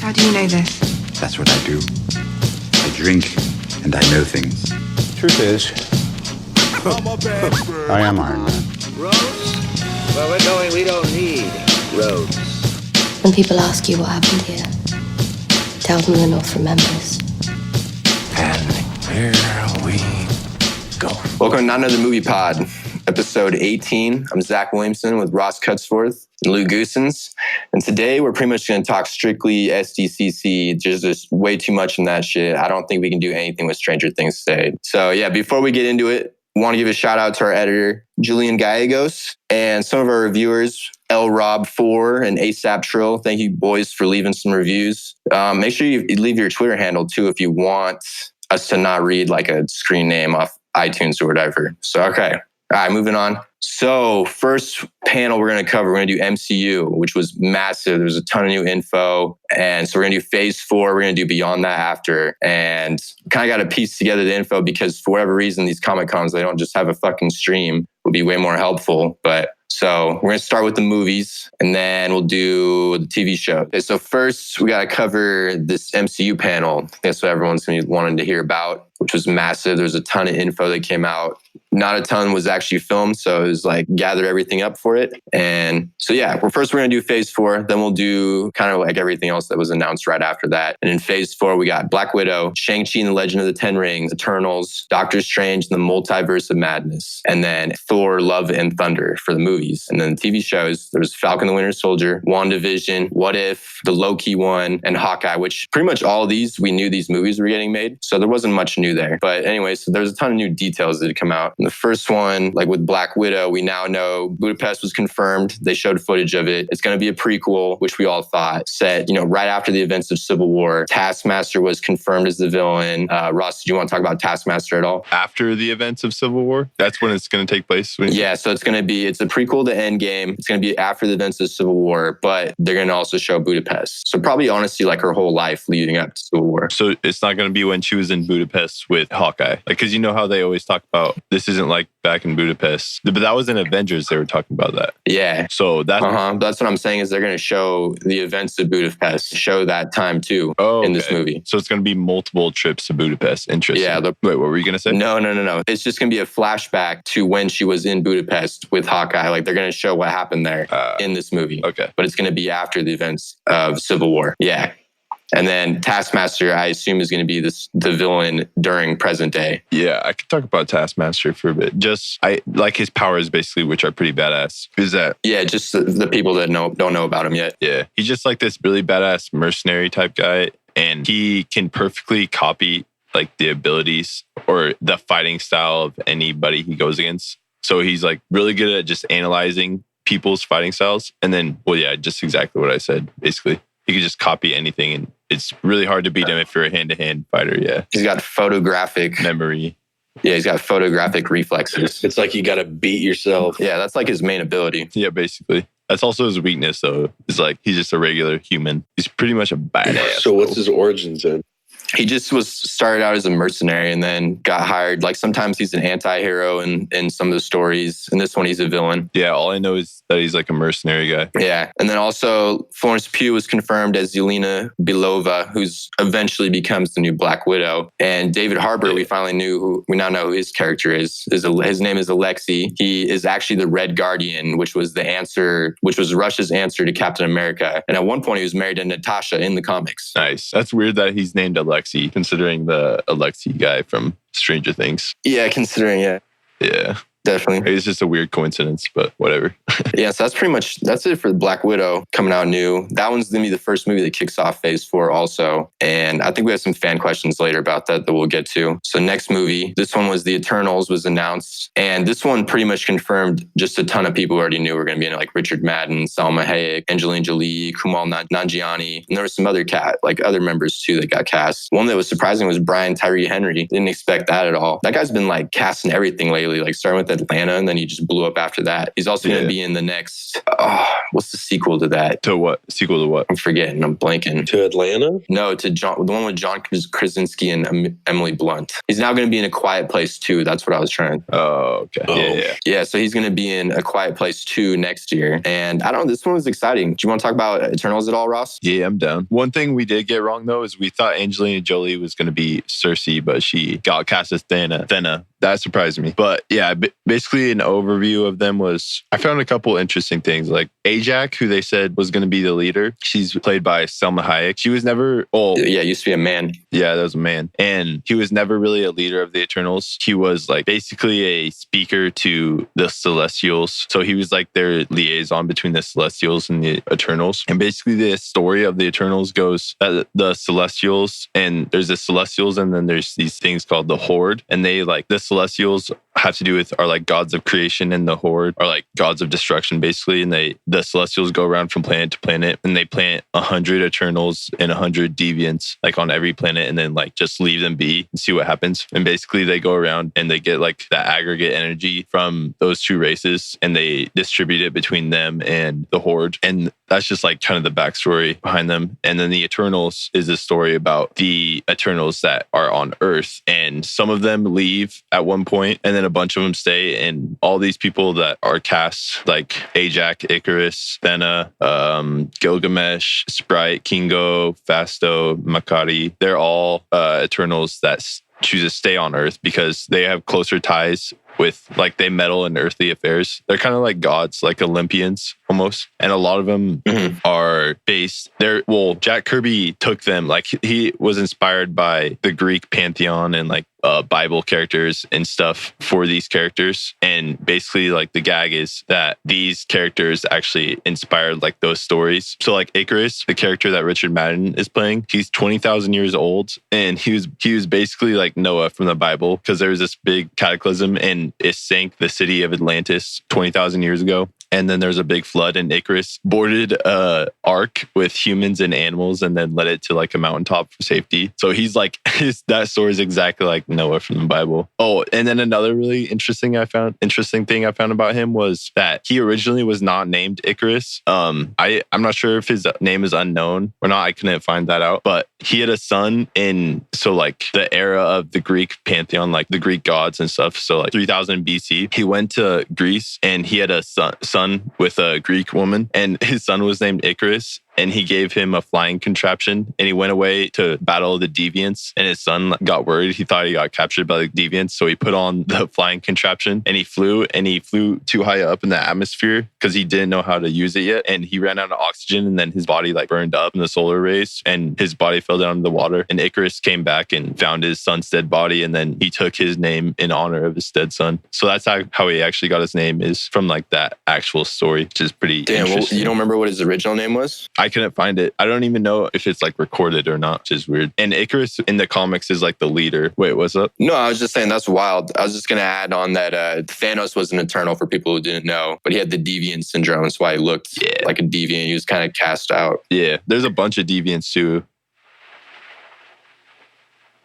How do you know this? That's what I do. I drink and I know things. Truth is, I am Iron Man. Roads? Where we're going, we don't need roads. When people ask you what happened here, tell them the North remembers. And here we go. Welcome to Not Another Movie Pod, episode 18. I'm Zach Williamson with Ross Cutsforth and Lou Goosens. And today we're pretty much going to talk strictly SDCC. There's just way too much in that shit. I don't think we can do anything with Stranger Things today. So yeah, before we get into it, I want to give a shout out to our editor, Julian Gallegos, and some of our reviewers, L Rob 4 and ASAP Trill. Thank you boys for leaving some reviews. Make sure you leave your Twitter handle too if you want us to not read like a screen name off iTunes or whatever. So, okay. All right, moving on. So first panel we're going to cover, we're going to do MCU, which was massive. There's a ton of new info. And so we're going to do phase 4. We're going to do beyond that after. And kind of got to piece together the info because for whatever reason, these Comic-Cons, they don't just have a fucking stream. Would be way more helpful. But so we're going to start with the movies and then we'll do the TV show. Okay, so first we got to cover this MCU panel. That's what everyone's going to be wanting to hear about, which was massive. There's a ton of info that came out. Not a ton was actually filmed, so it was like gather everything up for it. And so yeah, first we're going to do phase 4, then we'll do kind of like everything else that was announced right after that. And in phase 4, we got Black Widow, Shang-Chi and the Legend of the Ten Rings, Eternals, Doctor Strange and the Multiverse of Madness, and then Thor, Love and Thunder for the movies. And then the TV shows, there's Falcon the Winter Soldier, WandaVision, What If, the Loki one, and Hawkeye, which pretty much all of these, we knew these movies were getting made. So there wasn't much new there. But anyway, so there's a ton of new details that had come out. And the first one, like with Black Widow, we now know Budapest was confirmed. They showed footage of it. It's going to be a prequel, which we all thought set, right after the events of Civil War. Taskmaster was confirmed as the villain. Ross, did you want to talk about Taskmaster at all? After the events of Civil War? That's when it's going to take place? Yeah, so it's a prequel to Endgame. It's going to be after the events of Civil War, but they're going to also show Budapest. So probably honestly like her whole life leading up to Civil War. So it's not going to be when she was in Budapest with Hawkeye. Because you know how they always talk about this isn't like back in Budapest. But that was in Avengers, they were talking about that. Yeah. So that's what I'm saying is they're going to show the events of Budapest, show that time too in this movie. So it's going to be multiple trips to Budapest. Interesting. Yeah. Wait, what were you going to say? No. It's just going to be a flashback to when she was in Budapest with Hawkeye. Like they're going to show what happened there in this movie. Okay. But it's going to be after the events of Civil War. Yeah. And then Taskmaster, I assume, is going to be the villain during present day. Yeah, I could talk about Taskmaster for a bit. I like his powers, basically, which are pretty badass. Is that? Yeah, just the people that don't know about him yet. Yeah, he's just like this really badass mercenary type guy, and he can perfectly copy like the abilities or the fighting style of anybody he goes against. So he's like really good at just analyzing people's fighting styles, and then, well, yeah, just exactly what I said, basically. He could just copy anything, and it's really hard to beat him if you're a hand-to-hand fighter, yeah. He's got photographic memory. Yeah, he's got photographic reflexes. It's like you got to beat yourself. Yeah, that's like his main ability. Yeah, basically. That's also his weakness, though. It's like he's just a regular human. He's pretty much a badass. So what's his origins then? He just started out as a mercenary and then got hired. Like sometimes he's an anti-hero in some of the stories. In this one, he's a villain. Yeah, all I know is that he's like a mercenary guy. Yeah. And then also Florence Pugh was confirmed as Yelena Belova, who's eventually becomes the new Black Widow. And David Harbour, we now know who his character is. His name is Alexei. He is actually the Red Guardian, which was Russia's answer to Captain America. And at one point he was married to Natasha in the comics. Nice. That's weird that he's named Alexei, considering the Alexei guy from Stranger Things. Yeah, considering, yeah. Yeah. Definitely. It's just a weird coincidence, but whatever. Yeah, so that's it for Black Widow coming out new. That one's going to be the first movie that kicks off phase 4 also. And I think we have some fan questions later about that we'll get to. So next movie, this one was The Eternals was announced. And this one pretty much confirmed just a ton of people who already knew were going to be in it, like Richard Madden, Salma Hayek, Angelina Jolie, Kumail Nanjiani. And there was some other other members too that got cast. One that was surprising was Brian Tyree Henry. Didn't expect that at all. That guy's been like casting everything lately, like starting with that Atlanta, and then he just blew up after that. He's also going to be in the next, what's the sequel to that? To what? Sequel to what? I'm forgetting. I'm blanking. To Atlanta? No, to the one with John Krasinski and Emily Blunt. He's now going to be in A Quiet Place 2. That's what I was trying. Oh, okay. Oh. Yeah. Yeah, so he's going to be in A Quiet Place 2 next year. And I don't know, this one was exciting. Do you want to talk about Eternals at all, Ross? Yeah, I'm down. One thing we did get wrong, though, is we thought Angelina Jolie was going to be Cersei, but she got cast as Thena. That surprised me. But yeah, basically an overview of them was, I found a couple interesting things. Like Ajak, who they said was going to be the leader. She's played by Selma Hayek. She was never... Yeah, used to be a man. Yeah, that was a man. And he was never really a leader of the Eternals. He was like basically a speaker to the Celestials. So he was like their liaison between the Celestials and the Eternals. And basically the story of the Eternals goes that the Celestials, and there's the Celestials, and then there's these things called the Horde. And they like, the Celestials have to do with, are like gods of creation, and the Horde are like gods of destruction, basically. And the Celestials go around from planet to planet, and they plant 100 Eternals and 100 Deviants like on every planet, and then like just leave them be and see what happens. And basically they go around and they get like that aggregate energy from those two races, and they distribute it between them and the Horde. And that's just like kind of the backstory behind them. And then the Eternals is a story about the Eternals that are on Earth, and some of them leave at one point, and then a bunch of them stay. And all these people that are cast, like Ajak, Icarus, Thena, Gilgamesh, Sprite, Kingo, Fasto, Makati, they're all Eternals that choose to stay on Earth because they have closer ties with, like, they meddle in earthly affairs. They're kind of like gods, like Olympians almost. And a lot of them are based there. Well, Jack Kirby took them, like he was inspired by the Greek pantheon and like Bible characters and stuff for these characters. And basically like the gag is that these characters actually inspired like those stories. So like Icarus, the character that Richard Madden is playing, he's 20,000 years old, and he was basically like Noah from the Bible, because there was this big cataclysm and it sank the city of Atlantis 20,000 years ago. And then there's a big flood, and Icarus boarded a ark with humans and animals and then led it to like a mountaintop for safety. So he's like, that story is exactly like Noah from the Bible. Oh, and then another really interesting thing I found about him was that he originally was not named Icarus. I'm not sure if his name is unknown or not. I couldn't find that out, but he had a son in, so like the era of the Greek pantheon, like the Greek gods and stuff. So like 3000 BC, he went to Greece and he had a son with a Greek woman, and his son was named Icarus. And he gave him a flying contraption, and he went away to battle the deviants. And his son got worried. He thought he got captured by the deviants. So he put on the flying contraption and he flew too high up in the atmosphere because he didn't know how to use it yet. And he ran out of oxygen, and then his body like burned up in the solar rays, and his body fell down in the water. And Icarus came back and found his son's dead body. And then he took his name in honor of his dead son. So that's how he actually got his name, is from like that actual story, which is pretty interesting. Well, you don't remember what his original name was? I couldn't find it. I don't even know if it's like recorded or not, which is weird. And Icarus in the comics is like the leader. Wait, what's up? No, I was just saying that's wild. I was just going to add on that Thanos was an Eternal for people who didn't know, but he had the deviant syndrome. That's why he looked like a deviant. He was kind of cast out. Yeah, there's a bunch of deviants too.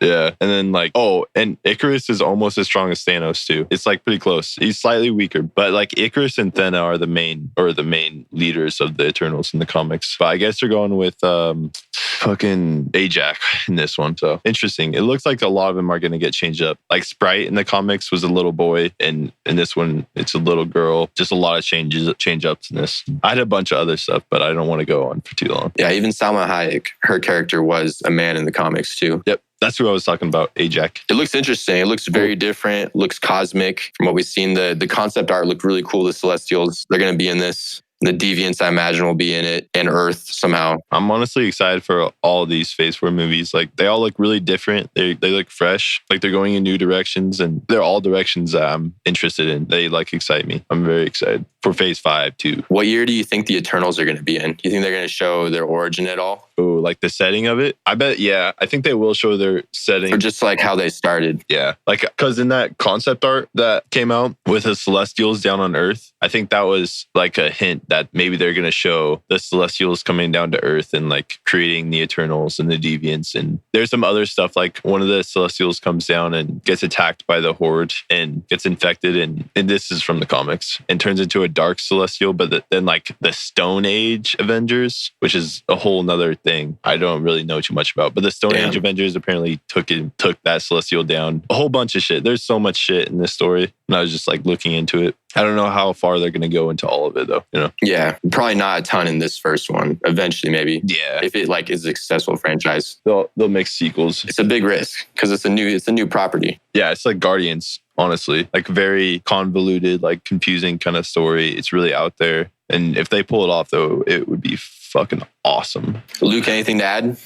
Yeah. And then like, and Icarus is almost as strong as Thanos too. It's like pretty close. He's slightly weaker, but like Icarus and Thena are the main leaders of the Eternals in the comics. But I guess they're going with fucking Ajak in this one. So interesting. It looks like a lot of them are going to get changed up. Like Sprite in the comics was a little boy, and in this one it's a little girl. Just a lot of change ups in this. I had a bunch of other stuff, but I don't want to go on for too long. Yeah, even Salma Hayek, her character was a man in the comics too. Yep. That's who I was talking about, Ajak. It looks interesting. It looks very different. Looks cosmic from what we've seen. The concept art looked really cool. The Celestials, they're going to be in this. The Deviants, I imagine, will be in it, and Earth somehow. I'm honestly excited for all of these Phase 4 movies. Like, they all look really different. They look fresh. Like, they're going in new directions, and they're all directions that I'm interested in. They, like, excite me. I'm very excited. for Phase 5 too. What year do you think the Eternals are going to be in? Do you think they're going to show their origin at all? Oh, like the setting of it? I bet, yeah. I think they will show their setting. Or just like how they started? Yeah. Like, because in that concept art that came out with the Celestials down on Earth, I think that was like a hint that maybe they're going to show the Celestials coming down to Earth and like creating the Eternals and the Deviants. And there's some other stuff, like one of the Celestials comes down and gets attacked by the Horde and gets infected. And this is from the comics, and turns into a dark Celestial. But then like the Stone Age Avengers, which is a whole nother thing I don't really know too much about. But the Stone Age Avengers apparently took that Celestial down. A whole bunch of shit. There's so much shit in this story. And I was just like looking into it. I don't know how far they're going to go into all of it though, you know? Yeah, probably not a ton in this first one. Eventually, maybe. Yeah. If it like is a successful franchise. They'll make sequels. It's a big risk because it's a new property. Yeah, it's like Guardians, honestly. Like very convoluted, like confusing kind of story. It's really out there. And if they pull it off though, it would be fucking awesome. Luke, anything to add?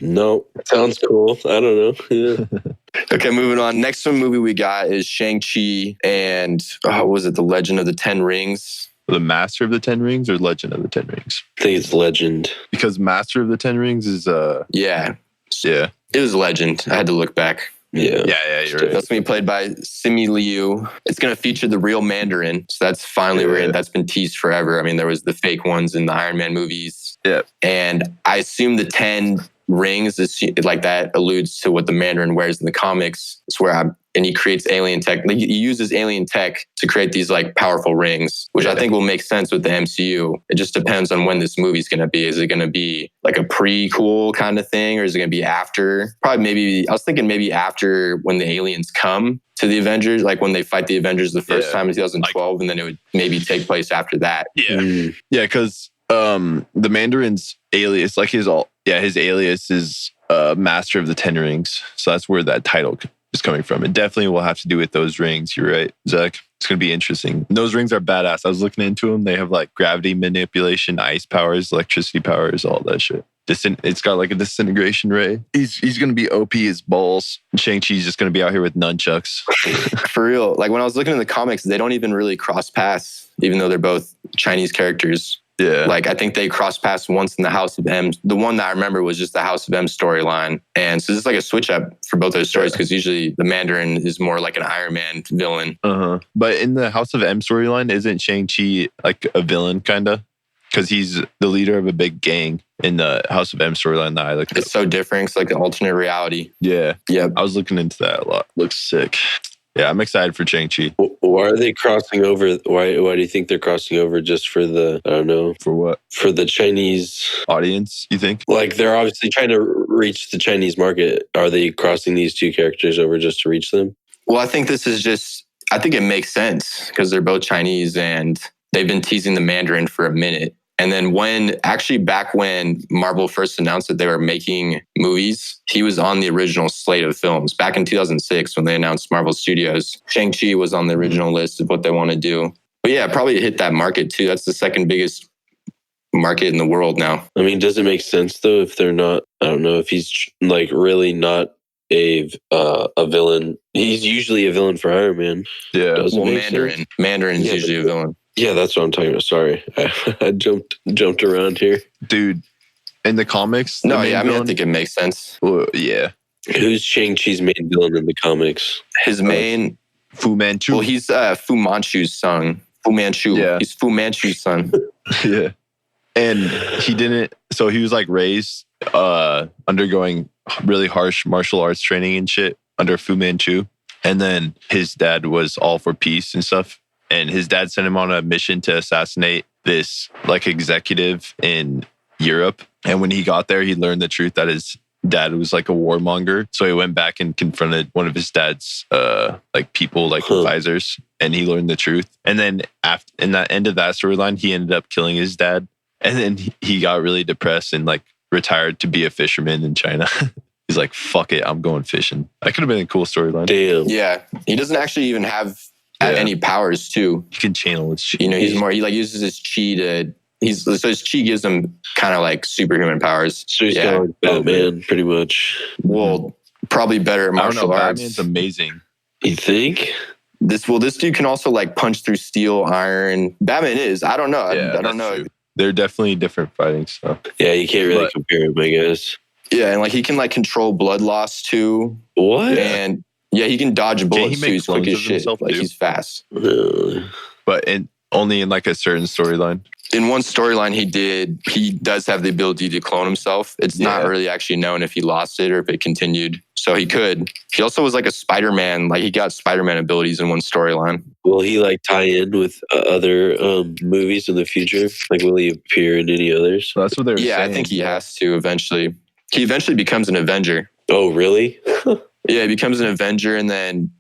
No, sounds cool. I don't know. Yeah. Okay, moving on. Next one movie we got is Shang-Chi and what was it? The Legend of the Ten Rings. The Master of the Ten Rings or Legend of the Ten Rings? I think it's Legend. Because Master of the Ten Rings is Yeah. Yeah. It was Legend. I had to look back. Yeah. Yeah, you're right. That's going to be played by Simu Liu. It's going to feature the real Mandarin. So that's finally that's been teased forever. I mean, there was the fake ones in the Iron Man movies. Yeah. And I assume the 10 rings is like that alludes to what the Mandarin wears in the comics. It's where and he creates alien tech. Like, he uses alien tech to create these like powerful rings, which I think will make sense with the MCU. It just depends on when this movie's going to be. Is it going to be like a prequel kind of thing, or is it going to be after? Probably maybe, I was thinking maybe after when the aliens come to the Avengers, like when they fight the Avengers the first time in 2012, and then it would maybe take place after that. Yeah. Yeah, because the Mandarin's alias, like his alias is Master of the Ten Rings. So that's where that title is coming from. It definitely will have to do with those rings. You're right, Zach. It's going to be interesting. And those rings are badass. I was looking into them. They have like gravity manipulation, ice powers, electricity powers, all that shit. It's got like a disintegration ray. He's going to be OP as balls. And Shang-Chi's just going to be out here with nunchucks. For real. Like when I was looking in the comics, they don't even really cross paths, even though they're both Chinese characters. Yeah. Like I think they crossed paths once in the House of M. The one that I remember was just the House of M storyline. And so this is like a switch up for both those stories, because usually the Mandarin is more like an Iron Man villain. But in the House of M storyline, isn't Shang-Chi like a villain kind of? Because he's the leader of a big gang in the House of M storyline that I looked It's so different. It's like an alternate reality. Yeah. Yeah. I was looking into that a lot. Looks sick. Yeah, I'm excited for Shang-Chi. Why are they crossing over? Why do you think they're crossing over just for the, I don't know. For what? For the Chinese audience, you think? Like they're obviously trying to reach the Chinese market. Are they crossing these two characters over just to reach them? Well, I think I think it makes sense because they're both Chinese and they've been teasing the Mandarin for a minute. And then back when Marvel first announced that they were making movies, he was on the original slate of films. Back in 2006, when they announced Marvel Studios, Shang-Chi was on the original list of what they want to do. But yeah, probably hit that market too. That's the second biggest market in the world now. I mean, does it make sense though if they're not, I don't know, if he's like really not a villain. He's usually a villain for Iron Man. Yeah. Well, Mandarin's usually a villain. Yeah, that's what I'm talking about. Sorry. I jumped around here. Dude, in the comics? No, I think it makes sense. Well, yeah. Who's Shang-Chi's main villain in the comics? His main... Fu Manchu. Well, he's Fu Manchu's son. Fu Manchu. Yeah. He's Fu Manchu's son. Yeah. And he was like raised undergoing really harsh martial arts training and shit under Fu Manchu. And then his dad was all for peace and stuff. And his dad sent him on a mission to assassinate this like executive in Europe. And when he got there, he learned the truth that his dad was like a warmonger. So he went back and confronted one of his dad's advisors, and he learned the truth. And then in that end of that storyline, he ended up killing his dad. And then he got really depressed and like retired to be a fisherman in China. He's like, fuck it, I'm going fishing. That could have been a cool storyline. Damn. Yeah. He doesn't actually even have any powers too. He can channel his chi. You know, he like uses his chi so his chi gives him kind of like superhuman powers. So he's kind of like Batman, pretty much. Well, probably better at martial arts. Batman's amazing. You think? This dude can also like punch through steel, iron. Batman is. I don't know. Yeah, I don't know. true. They're definitely different fighting stuff. Yeah, you can't really compare them, I guess. Yeah, and like he can like control blood loss too. What? And yeah, he can dodge bullets too. make He's quick clones as of shit. himself, Like too? he's fast. But only in like a certain storyline. In one storyline he does have the ability to clone himself. It's not really actually known if he lost it or if it continued. So he could. He also was like a Spider-Man. Like he got Spider-Man abilities in one storyline. Will he like tie in with other movies in the future? Like, will he appear in any others? So that's what they're saying. Yeah, I think he has to eventually. He eventually becomes an Avenger. Oh, really? Yeah, he becomes an Avenger, and then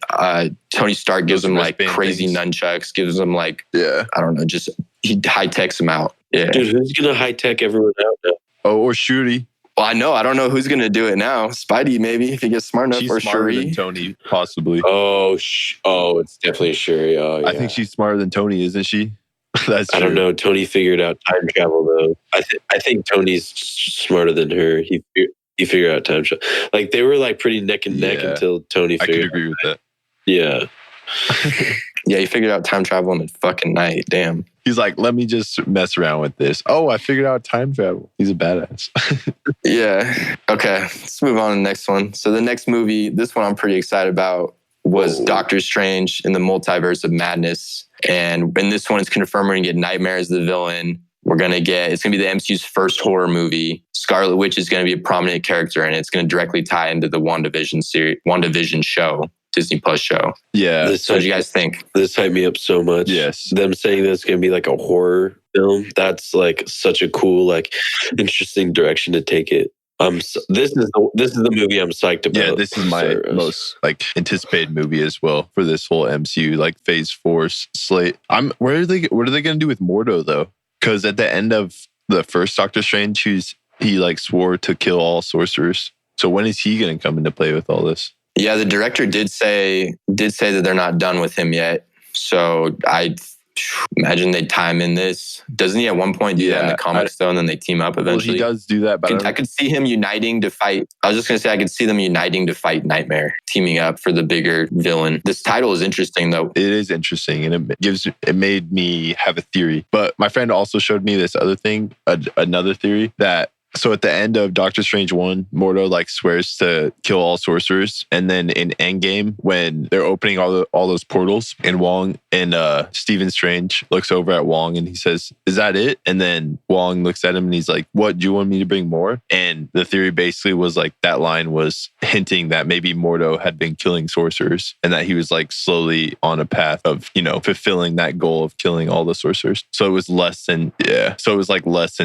Tony Stark gives Those him like wristband crazy things. nunchucks, gives him like, Yeah. I don't know, just he high techs him out. Yeah. Dude, who's gonna high tech everyone out now? Oh, or Shuri. Well, I don't know who's gonna do it now. Spidey maybe if he gets smart enough, She's or smarter Shuri. than Tony, possibly. Oh, it's definitely Shuri. Oh, yeah. I think she's smarter than Tony, isn't she? That's true. I don't know. Tony figured out time travel though. I think Tony's smarter than her. He figured out time travel. Like they were like pretty neck and neck Yeah. until Tony I could figured. agree with that. Yeah. Yeah, he figured out time travel in a fucking night. Damn. He's like, let me just mess around with this. Oh, I figured out time travel. He's a badass. Yeah. Okay. Let's move on to the next one. So the next movie, this one I'm pretty excited about, was Doctor Strange in the Multiverse of Madness. And in this one, it's confirmed we're going to get Nightmare as the villain. It's going to be the MCU's first horror movie. Scarlet Witch is going to be a prominent character, and it's going to directly tie into the WandaVision show, Disney Plus show. Yeah. So what do you guys think? This hyped me up so much. Yes. Them saying that it's going to be like a horror film. That's like such a cool, like interesting direction to take it. This is the movie I'm psyched about. Yeah, this is my most like anticipated movie as well for this whole MCU like Phase 4 slate. What are they going to do with Mordo though? Because at the end of the first Doctor Strange, he like swore to kill all sorcerers. So when is he going to come into play with all this? Yeah, the director did say that they're not done with him yet. So I imagine they time in this. Doesn't he at one point do that in the comics though, and then they team up eventually? Well, he does do that, but I could see him uniting to fight. I was just going to say I could see them uniting to fight Nightmare, teaming up for the bigger villain. This title is interesting though. it is interesting, and it made me have a theory. But my friend also showed me this other thing, another theory that. So at the end of Doctor Strange 1, Mordo like swears to kill all sorcerers. And then in Endgame, when they're opening all those portals, and Wong and Stephen Strange looks over at Wong and he says, "Is that it?" And then Wong looks at him and he's like, "What? Do you want me to bring more?" And the theory basically was like that line was hinting that maybe Mordo had been killing sorcerers and that he was like slowly on a path of, fulfilling that goal of killing all the sorcerers. So it was less than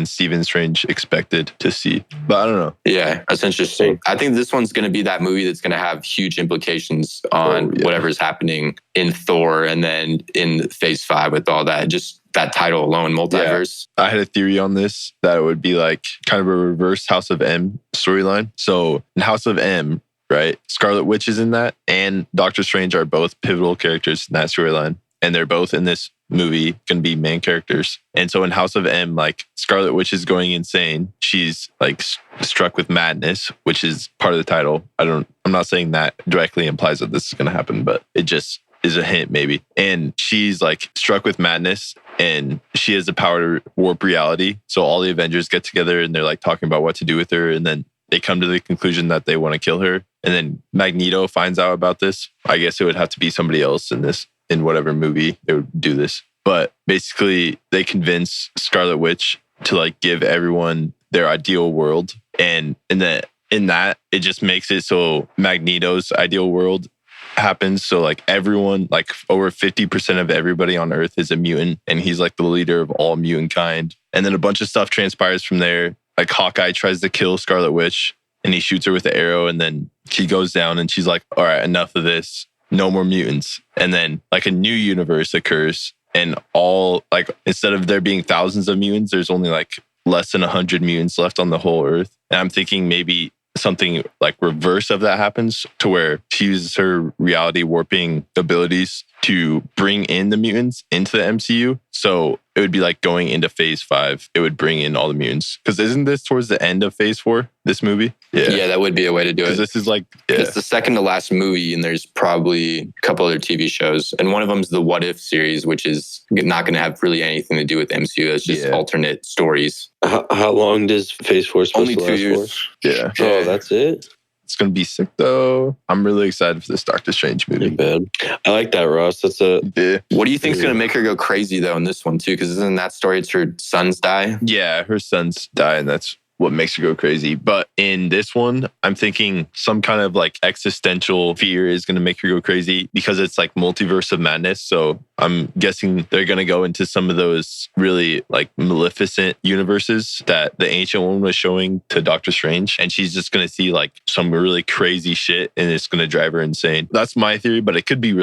Stephen Strange expected to see. But I don't know. Yeah, that's interesting. I think this one's going to be that movie that's going to have huge implications on whatever's happening in Thor and then in Phase 5 with all that. Just that title alone, Multiverse. Yeah. I had a theory on this that it would be like kind of a reverse House of M storyline. So in House of M, right, Scarlet Witch is in that, and Doctor Strange are both pivotal characters in that storyline. And they're both in this movie going to be main characters. And so in House of M, like Scarlet Witch is going insane. She's like struck with madness, which is part of the title. I'm not saying that directly implies that this is going to happen, but it just is a hint maybe. And she's like struck with madness and she has the power to warp reality. So all the Avengers get together and they're like talking about what to do with her. And then they come to the conclusion that they want to kill her. And then Magneto finds out about this. I guess it would have to be somebody else in whatever movie they would do this. But basically they convince Scarlet Witch to like give everyone their ideal world. And in that, it just makes it so Magneto's ideal world happens. So like everyone, like over 50% of everybody on Earth is a mutant. And he's like the leader of all mutant kind. And then a bunch of stuff transpires from there. Like Hawkeye tries to kill Scarlet Witch and he shoots her with the arrow. And then she goes down and she's like, all right, enough of this. No more mutants. And then like a new universe occurs and all like, instead of there being thousands of mutants, there's only like less than 100 mutants left on the whole Earth. And I'm thinking maybe something like reverse of that happens to where she uses her reality warping abilities to bring in the mutants into the MCU. So it would be like going into phase 5, it would bring in all the mutants. Because isn't this towards the end of phase 4, this movie? Yeah, that would be a way to do it. Because this is like... It's the second to last movie, and there's probably a couple other TV shows. And one of them is the What If series, which is not going to have really anything to do with MCU. It's just alternate stories. How long does phase 4 supposed Only to 2 last years. for? Yeah. Oh, that's it? It's going to be sick, though. I'm really excited for this Doctor Strange movie. Man. I like that, Ross. That's a... Yeah. What do you think is going to make her go crazy, though, in this one, too? Because isn't that story, it's her sons die? Yeah, her sons die, and that's what makes her go crazy. But in this one, I'm thinking some kind of like existential fear is going to make her go crazy because it's like multiverse of madness. So I'm guessing they're going to go into some of those really like maleficent universes that the Ancient One was showing to Doctor Strange. And she's just going to see like some really crazy shit and it's going to drive her insane. That's my theory, but it could be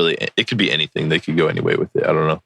anything. They could go any way with it. I don't know.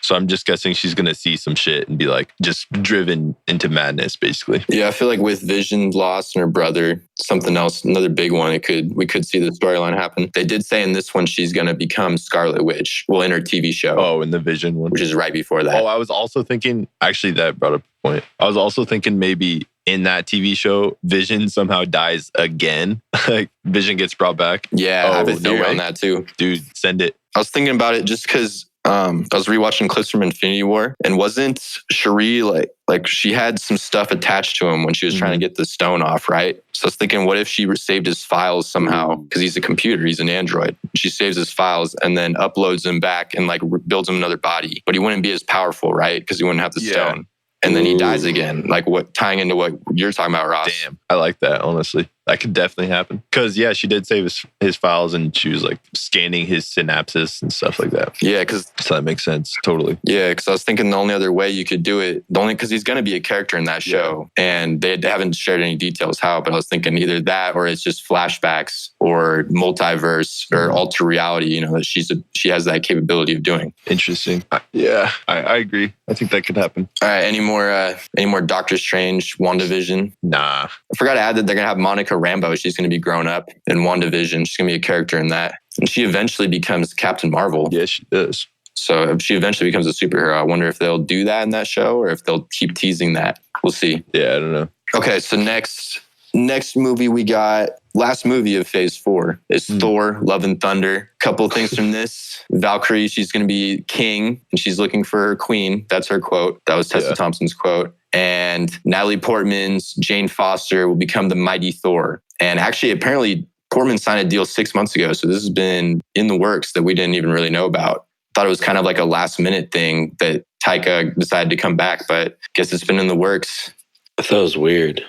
So I'm just guessing she's going to see some shit and be like just driven into madness, basically. Yeah, I feel like with Vision lost and her brother, something else, another big one, we could see the storyline happen. They did say in this one she's going to become Scarlet Witch. Well, in her TV show. Oh, in the Vision one. Which is right before that. Oh, I was also thinking, actually that brought up a point. I was also thinking maybe in that TV show, Vision somehow dies again. Like Vision gets brought back. Yeah, I have a theory on that too. Dude, send it. I was thinking about it just because I was rewatching clips from Infinity War, and wasn't Cherie like she had some stuff attached to him when she was trying to get the stone off, right? So I was thinking, what if she saved his files somehow? Because he's a computer, he's an android. She saves his files and then uploads them back and like builds him another body, but he wouldn't be as powerful, right? Because he wouldn't have the stone. And then he dies again. Like tying into what you're talking about, Ross. Damn, I like that, honestly. That could definitely happen. Because, yeah, she did save his files and she was like scanning his synapses and stuff like that. Yeah, because... So that makes sense, totally. Yeah, because I was thinking the only other way you could do it, because he's going to be a character in that show. And they haven't shared any details how, but I was thinking either that or it's just flashbacks or multiverse or alter reality, that she has that capability of doing. Interesting. Yeah, I agree. I think that could happen. All right, any more Doctor Strange, WandaVision? Nah. I forgot to add that they're going to have Monica Rambeau. She's going to be grown up in WandaVision. She's going to be a character in that. And she eventually becomes Captain Marvel. Yeah, she does. So if she eventually becomes a superhero, I wonder if they'll do that in that show or if they'll keep teasing that. We'll see. Yeah, I don't know. Okay, so next movie we got, last movie of Phase 4 is Thor, Love and Thunder. Couple of things from this. Valkyrie, she's going to be king and she's looking for her queen. That's her quote. That was Tessa Thompson's quote. And Natalie Portman's Jane Foster will become the mighty Thor. And actually, apparently, Portman signed a deal 6 months ago. So this has been in the works that we didn't even really know about. Thought it was kind of like a last minute thing that Taika decided to come back, but guess it's been in the works. I thought it was weird.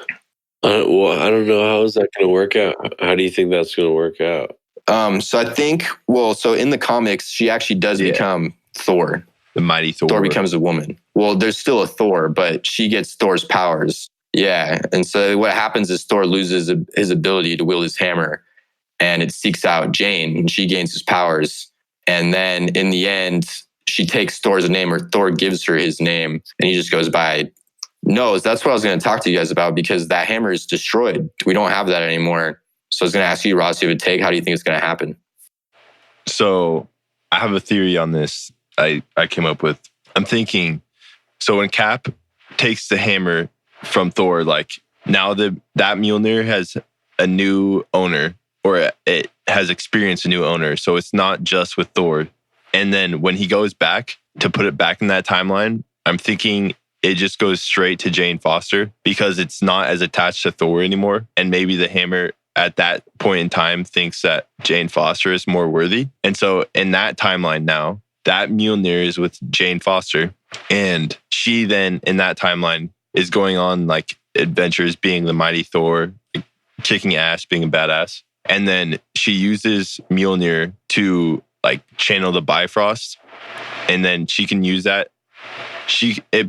I don't know. How is that going to work out? How do you think that's going to work out? So I think, so in the comics, she actually does become Thor. The mighty Thor. Thor becomes a woman. Well, there's still a Thor, but she gets Thor's powers. Yeah. And so what happens is Thor loses his ability to wield his hammer and it seeks out Jane and she gains his powers. And then in the end, she takes Thor's name or Thor gives her his name and he just goes by Nose. That's what I was going to talk to you guys about because that hammer is destroyed. We don't have that anymore. So I was going to ask you, Ross, you have a take. How do you think it's going to happen? So I have a theory on this I came up with. I'm thinking, so when Cap takes the hammer from Thor, like now that Mjolnir has a new owner or it has experienced a new owner. So it's not just with Thor. And then when he goes back to put it back in that timeline, I'm thinking it just goes straight to Jane Foster because it's not as attached to Thor anymore. And maybe the hammer at that point in time thinks that Jane Foster is more worthy. And so in that timeline now, that Mjolnir is with Jane Foster. And she then in that timeline is going on like adventures being the mighty Thor, kicking ass, being a badass. And then she uses Mjolnir to like channel the Bifrost. And then she can use that.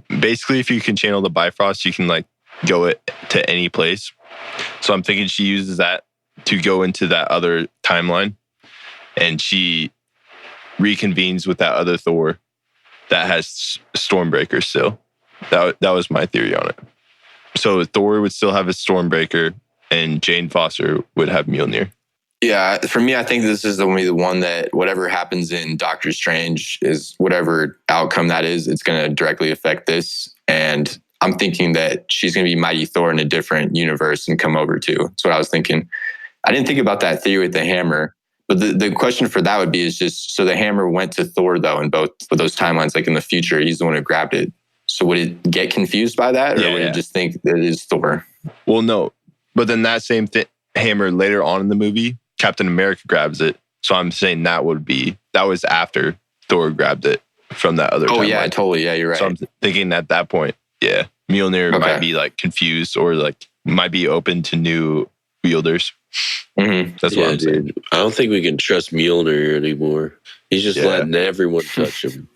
Basically, if you can channel the Bifrost, you can like go it to any place. So I'm thinking she uses that to go into that other timeline. And she reconvenes with that other Thor that has Stormbreaker still. That was my theory on it. So Thor would still have his Stormbreaker and Jane Foster would have Mjolnir. Yeah, for me, I think this is only the one that whatever happens in Doctor Strange is whatever outcome that is, it's going to directly affect this. And I'm thinking that she's going to be Mighty Thor in a different universe and come over too. That's what I was thinking. I didn't think about that theory with the hammer. But the question for that would be is just, so the hammer went to Thor though in both of those timelines, like in the future, he's the one who grabbed it. So would it get confused by that, or would it just think that it is Thor? Well, no. But then that same hammer later on in the movie, Captain America grabs it. So I'm saying that was after Thor grabbed it from that other timeline. Yeah, totally. Yeah, you're right. So I'm thinking at that point, yeah, Mjolnir might be like confused or like might be open to new wielders. Mm-hmm. That's what I'm saying. I don't think we can trust Mjolnir anymore. He's just letting everyone touch him.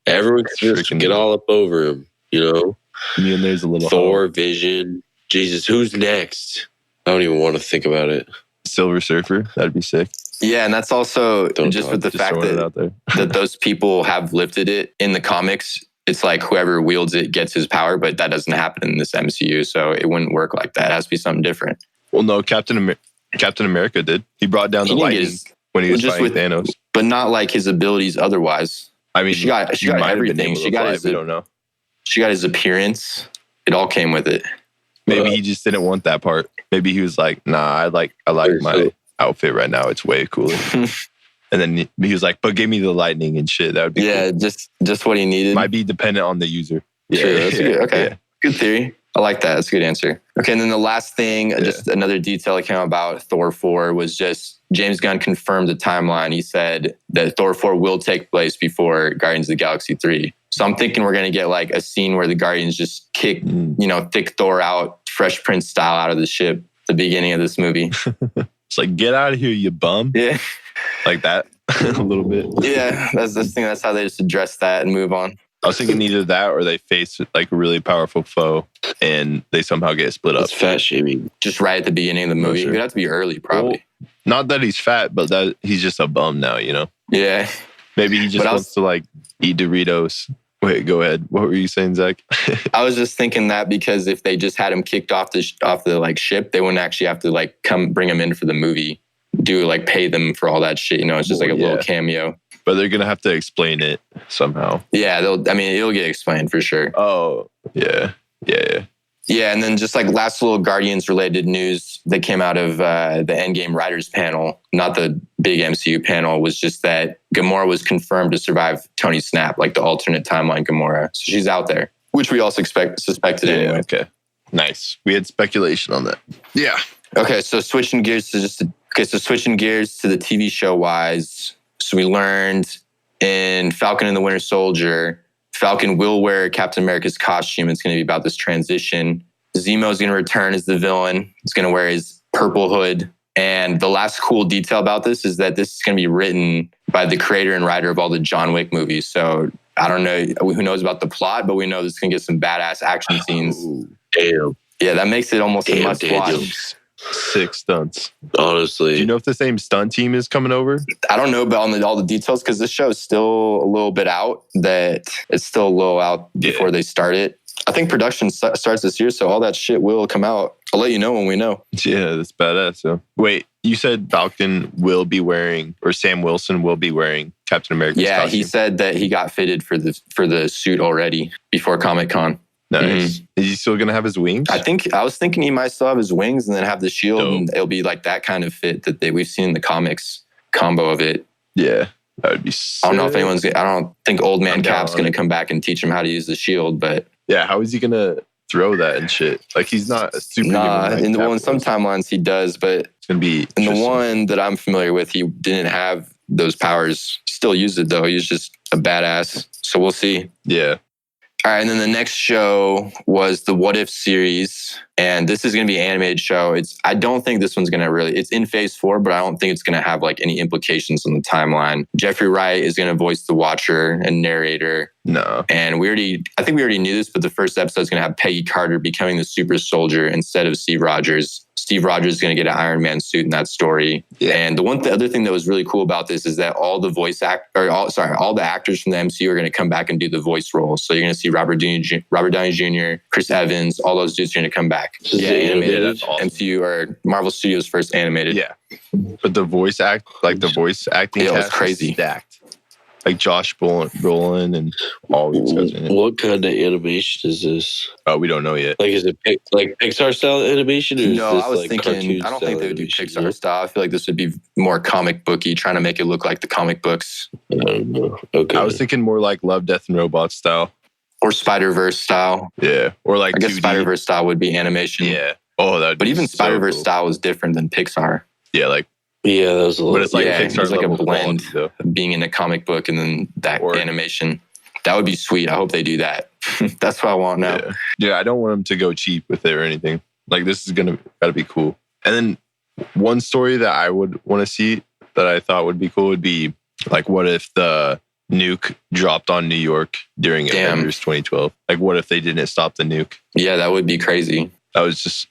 Everyone just get all up over him, you know? Mjolnir's a little Thor, Vision. Jesus, who's next? I don't even want to think about it. Silver Surfer, that'd be sick. Yeah, and that's also just with the fact that those people have lifted it in the comics. It's like whoever wields it gets his power, but that doesn't happen in this MCU, so it wouldn't work like that. It has to be something different. Well, no, Captain America did. He brought down the lightning when he was fighting Thanos, but not like his abilities otherwise. I mean, she got everything. She got his. We don't know. She got his appearance. It all came with it. Maybe he just didn't want that part. Maybe he was like, "Nah, I like my outfit right now. It's way cooler." And then he was like, "But give me the lightning and shit. That would be cool." just what he needed. Might be dependent on the user. True. That's good. Okay, good theory. I like that. That's a good answer. Okay, and then the last thing, just another detail that came out about Thor 4 was just James Gunn confirmed the timeline. He said that Thor 4 will take place before Guardians of the Galaxy 3. So I'm thinking we're going to get like a scene where the Guardians just kick, thick Thor out, Fresh Prince style out of the ship at the beginning of this movie. It's like, get out of here, you bum. Yeah. Like that a little bit. Yeah, that's the thing. That's how they just address that and move on. I was thinking either that or they face like a really powerful foe and they somehow get split up. It's fat shaming. Just right at the beginning of the movie. It would have to be early, probably. Well, not that he's fat, but that he's just a bum now, you know? Yeah. Maybe he just wants to like eat Doritos. Wait, go ahead. What were you saying, Zach? I was just thinking that because if they just had him kicked off the like ship, they wouldn't actually have to like come bring him in for the movie. Pay them for all that shit. It's just like a little cameo. But they're gonna have to explain it somehow. Yeah, it'll get explained for sure. Oh, yeah. Yeah, and then just like last little Guardians related news that came out of the Endgame writers panel, not the big MCU panel, was just that Gamora was confirmed to survive Tony Snap, like the alternate timeline Gamora. So she's out there, which we also suspected anyway. Okay, nice. We had speculation on that. Yeah. Okay, so switching gears to the TV show wise. So we learned in Falcon and the Winter Soldier, Falcon will wear Captain America's costume. It's going to be about this transition. Zemo is going to return as the villain. He's going to wear his purple hood. And the last cool detail about this is that this is going to be written by the creator and writer of all the John Wick movies. So I don't know who knows about the plot, but we know this is going to get some badass action scenes. Oh, damn. Yeah, that makes it almost a must watch. Sick stunts. Honestly. Do you know if the same stunt team is coming over? I don't know about all the details because this show is still a little bit out. That it's still a little out before they start it. I think production starts this year, so all that shit will come out. I'll let you know when we know. Yeah, that's badass. So. Wait, you said Falcon will be wearing, or Sam Wilson will be wearing Captain America's costume? He said that he got fitted for the suit already before Comic-Con. Nice. Mm-hmm. Is he still going to have his wings? I was thinking he might still have his wings and then have the shield. Dope. And it'll be like that kind of fit that we've seen in the comics combo of it. Yeah, that would be sick. I don't know if I don't think Old Man Cap's going to come back and teach him how to use the shield, but... Yeah, how is he going to throw that and shit? Like, he's not a superhuman. In some timelines he does, but... It's going to be... In the one that I'm familiar with, he didn't have those powers. Still used it, though. He's just a badass. So we'll see. Yeah. All right, and then the next show was the What If series, and this is going to be an animated show. I don't think this one's going to it's in phase 4, but I don't think it's going to have like any implications on the timeline. Jeffrey Wright is going to voice the Watcher and narrator. No. And I think we already knew this, but the first episode is going to have Peggy Carter becoming the super soldier instead of Steve Rogers. Steve Rogers is going to get an Iron Man suit in that story. Yeah. And the other thing that was really cool about this is that all the all the actors from the MCU are going to come back and do the voice roles. So you're going to see Robert Downey Jr., Chris Evans, all those dudes are going to come back. Is it animated? That's awesome. MCU or Marvel Studios first animated. Yeah. But the voice acting Yeah, it was cast crazy. is stacked. Like Josh Brolin and all these guys in it. What kind of animation is this? Oh, we don't know yet. Like, is it like Pixar style animation? Or is No, this I was like thinking, cartoon I don't style think they would do animation? Pixar style. I feel like this would be more comic booky, trying to make it look like the comic books. I don't know. Okay. I was thinking more like Love, Death, and Robots style. Or Spider-Verse style. Yeah. Or like I guess 2D. Spider-Verse style would be animation. Yeah. Oh, that would But be even so Spider-Verse cool. style was different than Pixar. Yeah, like, Yeah, that was a little. but it's like Yeah, Pixar it's like a level blend. quality, though. Being in a comic book and then that Or- animation. That would be sweet. I hope they do that. That's what I want now. Yeah, I don't want them to go cheap with it or anything. Like, this is gotta be cool. And then one story that I would want to see that I thought would be cool would be like, what if the nuke dropped on New York during Damn. Avengers 2012? Like, what if they didn't stop the nuke? Yeah, that would be crazy. That was just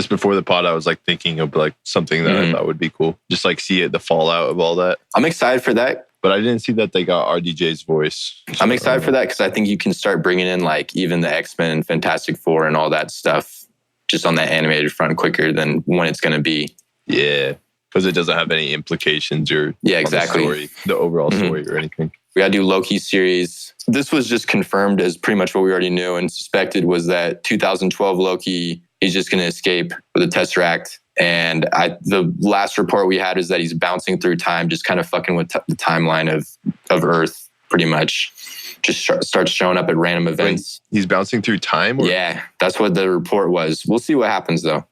before the pod, I was like thinking of like something that I thought would be cool. Just like see the fallout of all that. I'm excited for that. But I didn't see that they got RDJ's voice. I'm excited for that because I think you can start bringing in like even the X-Men and Fantastic Four and all that stuff just on that animated front quicker than when it's going to be. Yeah, because it doesn't have any implications or Yeah, on exactly. the overall story or anything. We got to do Loki series. This was just confirmed as pretty much what we already knew and suspected was that 2012 Loki, he's just going to escape with the Tesseract. And the last report we had is that he's bouncing through time, just kind of fucking with the timeline of Earth, pretty much. Just starts showing up at random events. He's bouncing through time? Or Yeah, that's what the report was. We'll see what happens, though.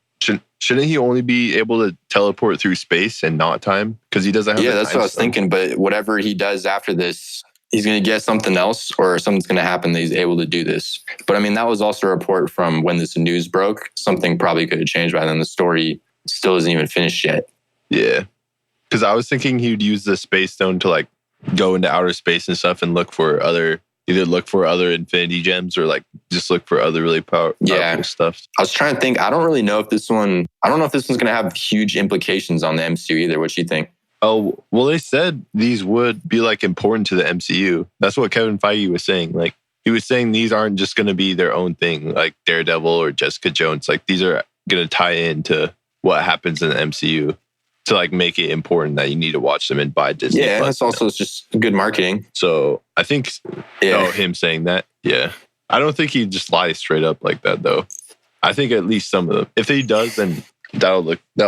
shouldn't he only be able to teleport through space and not time? Because he doesn't have Yeah, the that's time what I was stone. thinking. But whatever he does after this, he's going to get something else or something's going to happen that he's able to do this. But I mean, that was also a report from when this news broke. Something probably could have changed by then. The story still isn't even finished yet. Yeah. Because I was thinking he would use the space stone to like go into outer space and stuff and either look for other infinity gems or like just look for other really powerful stuff. I was trying to think. I don't really know if this one's going to have huge implications on the MCU either. What do you think? Oh, well, they said these would be like important to the MCU. That's what Kevin Feige was saying. Like he was saying these aren't just going to be their own thing, like Daredevil or Jessica Jones. Like these are going to tie into what happens in the MCU to like make it important that you need to watch them and buy Disney. Yeah, Plus. that's also just good marketing. So I think him saying that, yeah. I don't think he'd just lie straight up like that though. I think at least some of them. If he does, then that'll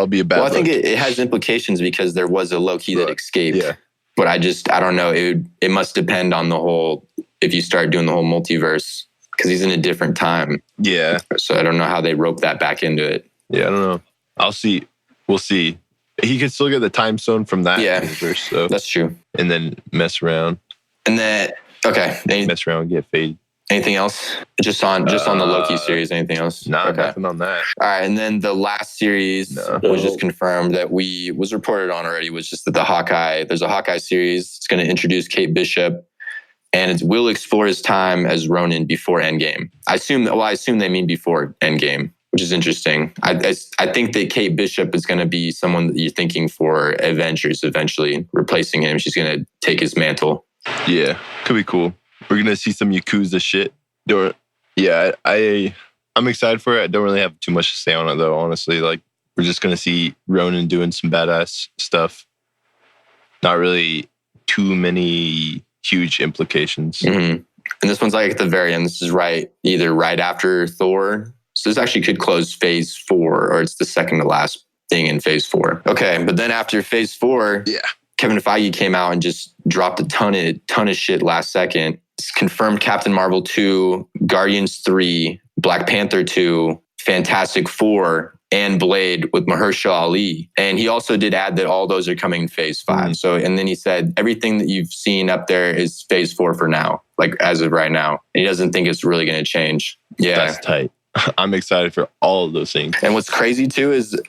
be a bad Well, I think look. it has implications because there was a Loki that escaped. Yeah. But I don't know. It must depend on the whole, if you start doing the whole multiverse, because he's in a different time. Yeah. So I don't know how they rope that back into it. Yeah, I don't know. I'll see. We'll see. He could still get the time stone from that universe, so That's true. and then mess around, And then, okay. mess around, and get faded. Anything else? Just on the Loki series. Anything else? Nah, Okay. nothing on that. All right, and then the last series was just confirmed that was reported on already. Was just that there's a Hawkeye series. It's going to introduce Kate Bishop, and it will explore his time as Ronin before Endgame. I assume they mean before Endgame, which is interesting. I think that Kate Bishop is going to be someone that you're thinking for Avengers eventually, replacing him. She's going to take his mantle. Yeah, could be cool. We're gonna see some Yakuza shit. I'm excited for it. I don't really have too much to say on it though. Honestly, like we're just gonna see Ronin doing some badass stuff. Not really too many huge implications. Mm-hmm. And this one's like at the very end. This is either right after Thor. So this actually could close phase 4, or it's the second to last thing in phase 4. Okay, but then after phase 4, Kevin Feige came out and just dropped a ton of shit last second. It's confirmed Captain Marvel 2, Guardians 3, Black Panther 2, Fantastic Four, and Blade with Mahershala Ali. And he also did add that all those are coming in phase 5. Mm-hmm. So, and then he said, everything that you've seen up there is phase 4 for now, like as of right now. And he doesn't think it's really going to change. Yeah. That's tight. I'm excited for all of those things. And what's crazy too is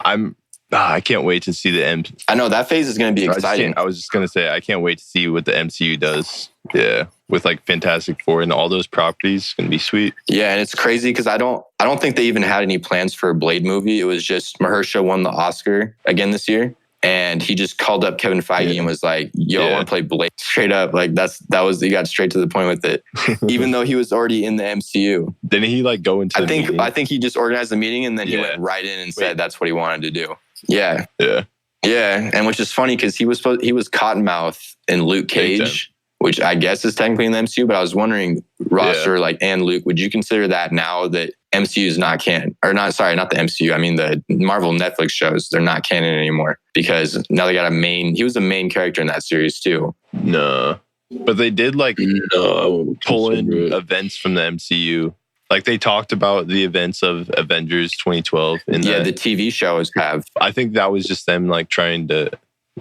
I can't wait to see the I know that phase is going to be exciting. I was just going to say, I can't wait to see what the MCU does. Yeah. With like Fantastic Four and all those properties. It's going to be sweet. Yeah. And it's crazy because I don't think they even had any plans for a Blade movie. It was just Mahershala won the Oscar again this year. And he just called up Kevin Feige and was like, yo, I want to play Blade. Straight up. Like he got straight to the point with it. Even though he was already in the MCU. Didn't he like go into I think he just organized the meeting and then he went right in and said that's what he wanted to do. Yeah. Yeah. Yeah. And which is funny because he was Cottonmouth in Luke Cage, which I guess is technically in the MCU. But I was wondering, Ross or and Luke, would you consider that now that MCU is not canon? Or not the MCU. I mean, the Marvel Netflix shows, they're not canon anymore because now they got he was a main character in that series too. No. But they did pull in events from the MCU. Like they talked about the events of Avengers 2012. The TV shows have. I think that was just them like trying to,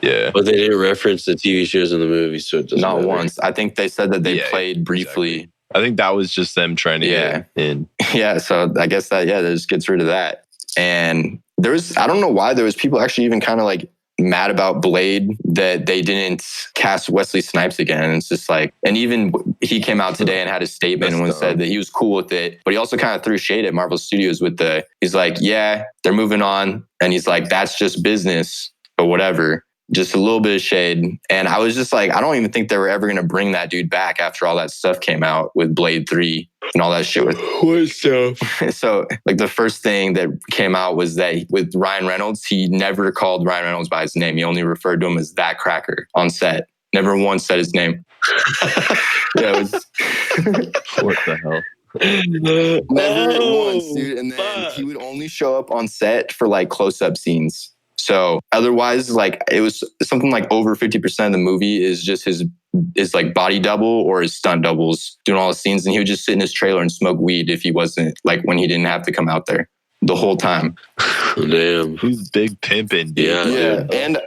But they didn't reference the TV shows in the movie, so it doesn't Not matter. once. I think they said that they played briefly. Exactly. I think that was just them trying to get in. Yeah, so I guess that just gets rid of that. And I don't know why there was people actually even kind of like mad about Blade that they didn't cast Wesley Snipes again. And it's just like, and even he came out today and had a statement and said that he was cool with it, but he also kind of threw shade at Marvel Studios he's like, yeah, they're moving on. And he's like, that's just business, but whatever. Just a little bit of shade. And I was just like, I don't even think they were ever going to bring that dude back after all that stuff came out with Blade 3 and all that shit. What stuff? So like the first thing that came out was that with Ryan Reynolds, he never called Ryan Reynolds by his name. He only referred to him as that cracker on set. Never once said his name. It was... What the hell? Never once, dude. And then he would only show up on set for like close-up scenes. So otherwise, like it was something like over 50% of the movie is just his like body double or his stunt doubles doing all the scenes. And he would just sit in his trailer and smoke weed if he wasn't like when he didn't have to come out there the whole time. Damn. He's big pimping, dude. Yeah. And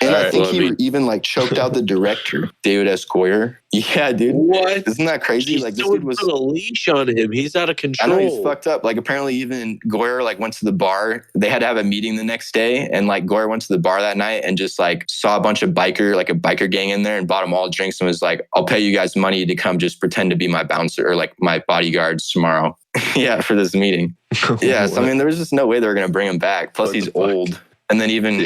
I think he even like choked out the director, David S. Goyer. Yeah, dude. What? Isn't that crazy? He's like this dude was put a leash on him. He's out of control. I know he's fucked up. Like apparently even Goyer like went to the bar. They had to have a meeting the next day. And like Goyer went to the bar that night and just like saw a bunch of biker gang in there and bought them all drinks and was like, I'll pay you guys money to come just pretend to be my bouncer or like my bodyguards tomorrow. Yeah, for this meeting. Yeah, so I mean, there was just no way they were going to bring him back. Plus, he's old. And then even...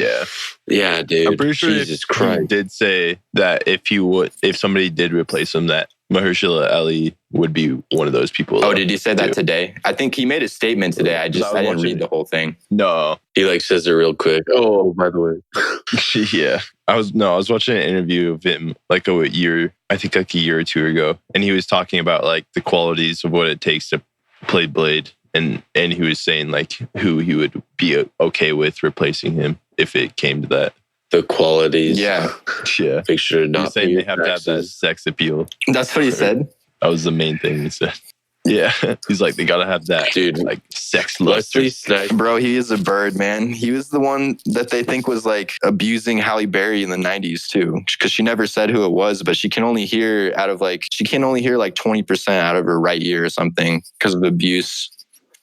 Yeah, dude. I'm pretty sure Jesus Christ. he did say that if somebody did replace him, that Mahershala Ali would be one of those people. Oh, did he say that today? I think he made a statement today. I didn't read the whole thing. No. He like says it real quick. Oh, by the way. Yeah. I was watching an interview of him like a year or two ago. And he was talking about like the qualities of what it takes to play Blade. And he was saying like who he would be okay with replacing him if it came to that. The qualities. Yeah. Make sure to not He's saying they have to have that sex appeal. That's what he said? That was the main thing he said. Yeah. He's like, they got to have that, dude. Like sex luster. Bro, he is a bird, man. He was the one that they think was like abusing Halle Berry in the 90s too. Because she never said who it was, but she can only hear like 20% out of her right ear or something because of abuse.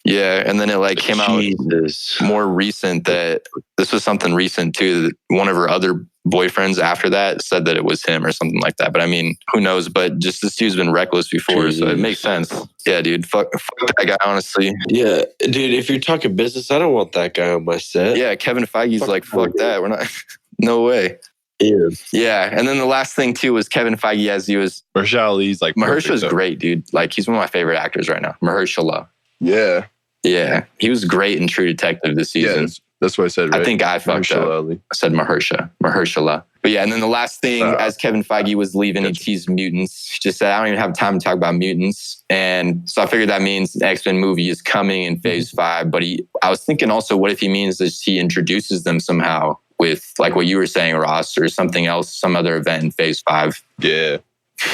Yeah, and then it like came out more recent that this was something recent too. That one of her other boyfriends after that said that it was him or something like that. But I mean, who knows? But just this dude's been reckless before, so it makes sense. Yeah, dude, fuck that guy, honestly. Yeah, dude, if you're talking business, I don't want that guy on my set. Yeah, Kevin Feige's fuck that. We're not, no way. Yeah, and then the last thing too was Kevin Feige as he was. Mahershala Ali's like Mahershala's great, dude. Like he's one of my favorite actors right now. Mahershala. Yeah. Yeah, he was great in True Detective this season. Yeah, that's what I said, right? I think I fucked up. I said Mahershala. But yeah, and then the last thing, as Kevin Feige was leaving, he teased mutants. He just said, I don't even have time to talk about mutants. And so I figured that means the X-Men movie is coming in phase 5. But I was thinking also, what if he means is he introduces them somehow with like what you were saying, Ross, or something else, some other event in phase 5. Yeah,